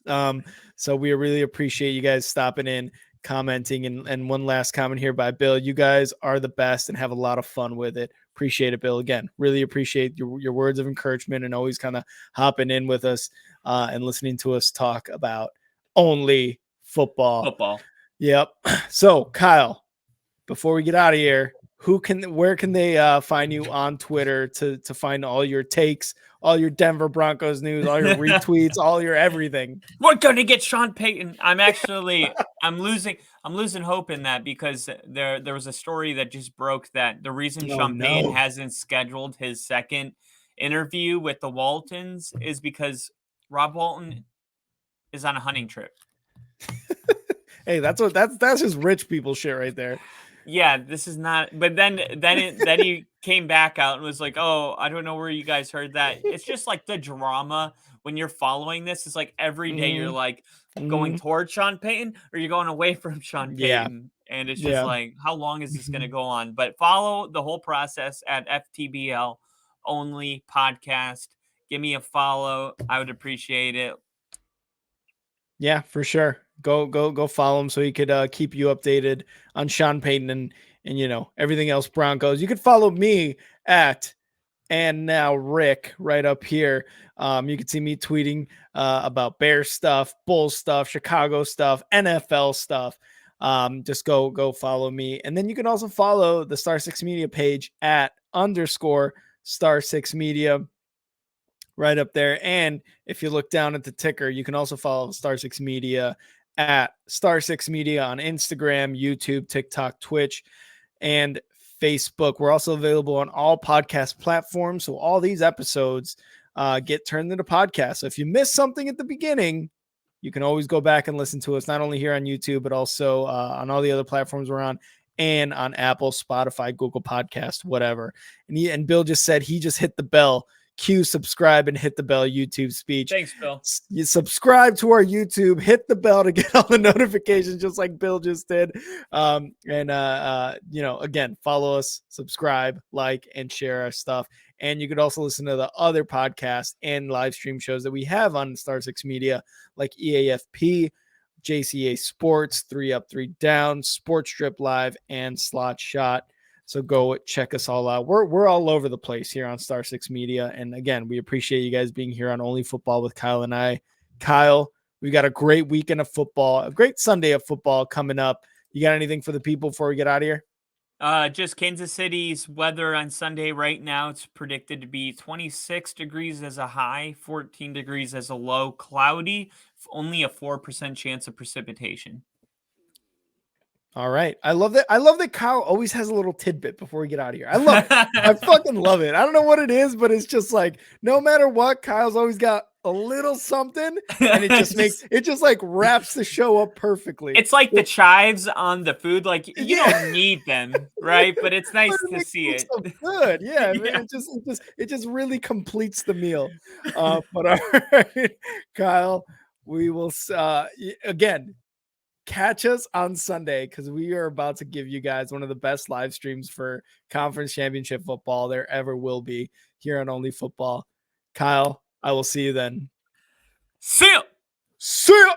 So we really appreciate you guys stopping in, commenting, and one last comment here by Bill. You guys are the best and have a lot of fun with it. Appreciate it, Bill. Again, really appreciate your words of encouragement and always kind of hopping in with us and listening to us talk about only football. Yep. So Kyle, before we get out of here, where can they find you on Twitter to find all your takes, all your Denver Broncos news, all your retweets, all your everything? We're gonna get Sean Payton. I'm losing hope in that, because there was a story that just broke that the reason Sean Payton hasn't scheduled his second interview with the Waltons is because Rob Walton is on a hunting trip. Hey, that's his rich people shit right there. Yeah, this is not. But then he came back out and was like, "Oh, I don't know where you guys heard that." It's just like the drama when you're following this. It's like every day you're like going towards Sean Payton or you're going away from Sean Payton, and it's just like, how long is this going to go on? But follow the whole process at FTBL Only Podcast. Give me a follow. I would appreciate it. Yeah, for sure. Go follow him so he could keep you updated on Sean Payton and everything else Broncos. You could follow me at and now Rick right up here. You can see me tweeting about Bears stuff, Bulls stuff, Chicago stuff, NFL stuff. Just go follow me. And then you can also follow the Star 6 Media page at _Star 6 Media right up there. And if you look down at the ticker, you can also follow Star 6 Media at Star 6 Media on Instagram, YouTube, TikTok, Twitch, and Facebook. We're also available on all podcast platforms. So all these episodes get turned into podcasts. So if you missed something at the beginning, you can always go back and listen to us, not only here on YouTube, but also on all the other platforms we're on, and on Apple, Spotify, Google Podcasts, whatever. And Bill just said he just hit the bell. Cue subscribe and hit the bell YouTube speech. Thanks, Bill. You subscribe to our YouTube, hit the bell to get all the notifications, just like Bill just did. Again, follow us, subscribe, like, and share our stuff. And you could also listen to the other podcasts and live stream shows that we have on Star 6 Media, like EAFP, JCA Sports, 3 Up, 3 Down, Sports Strip Live, and Slot Shot. So go check us all out. We're all over the place here on Star 6 Media. And again, we appreciate you guys being here on Only Football with Kyle and I. Kyle, we got a great weekend of football, a great Sunday of football coming up. You got anything for the people before we get out of here? Just Kansas City's weather on Sunday right now. It's predicted to be 26 degrees as a high, 14 degrees as a low, cloudy, only a 4% chance of precipitation. All right. I love that. I love that Kyle always has a little tidbit before we get out of here. I love it. I fucking love it. I don't know what it is, but it's just like, no matter what, Kyle's always got a little something, and it just like wraps the show up perfectly. It's like the chives on the food. Like, you don't need them, right? But it's nice to see it. So good. Yeah. Man, it just really completes the meal. But all right, Kyle, we will again, catch us on Sunday, because we are about to give you guys one of the best live streams for conference championship football there ever will be here on Only Football. Kyle, I will see you then. See ya. See ya.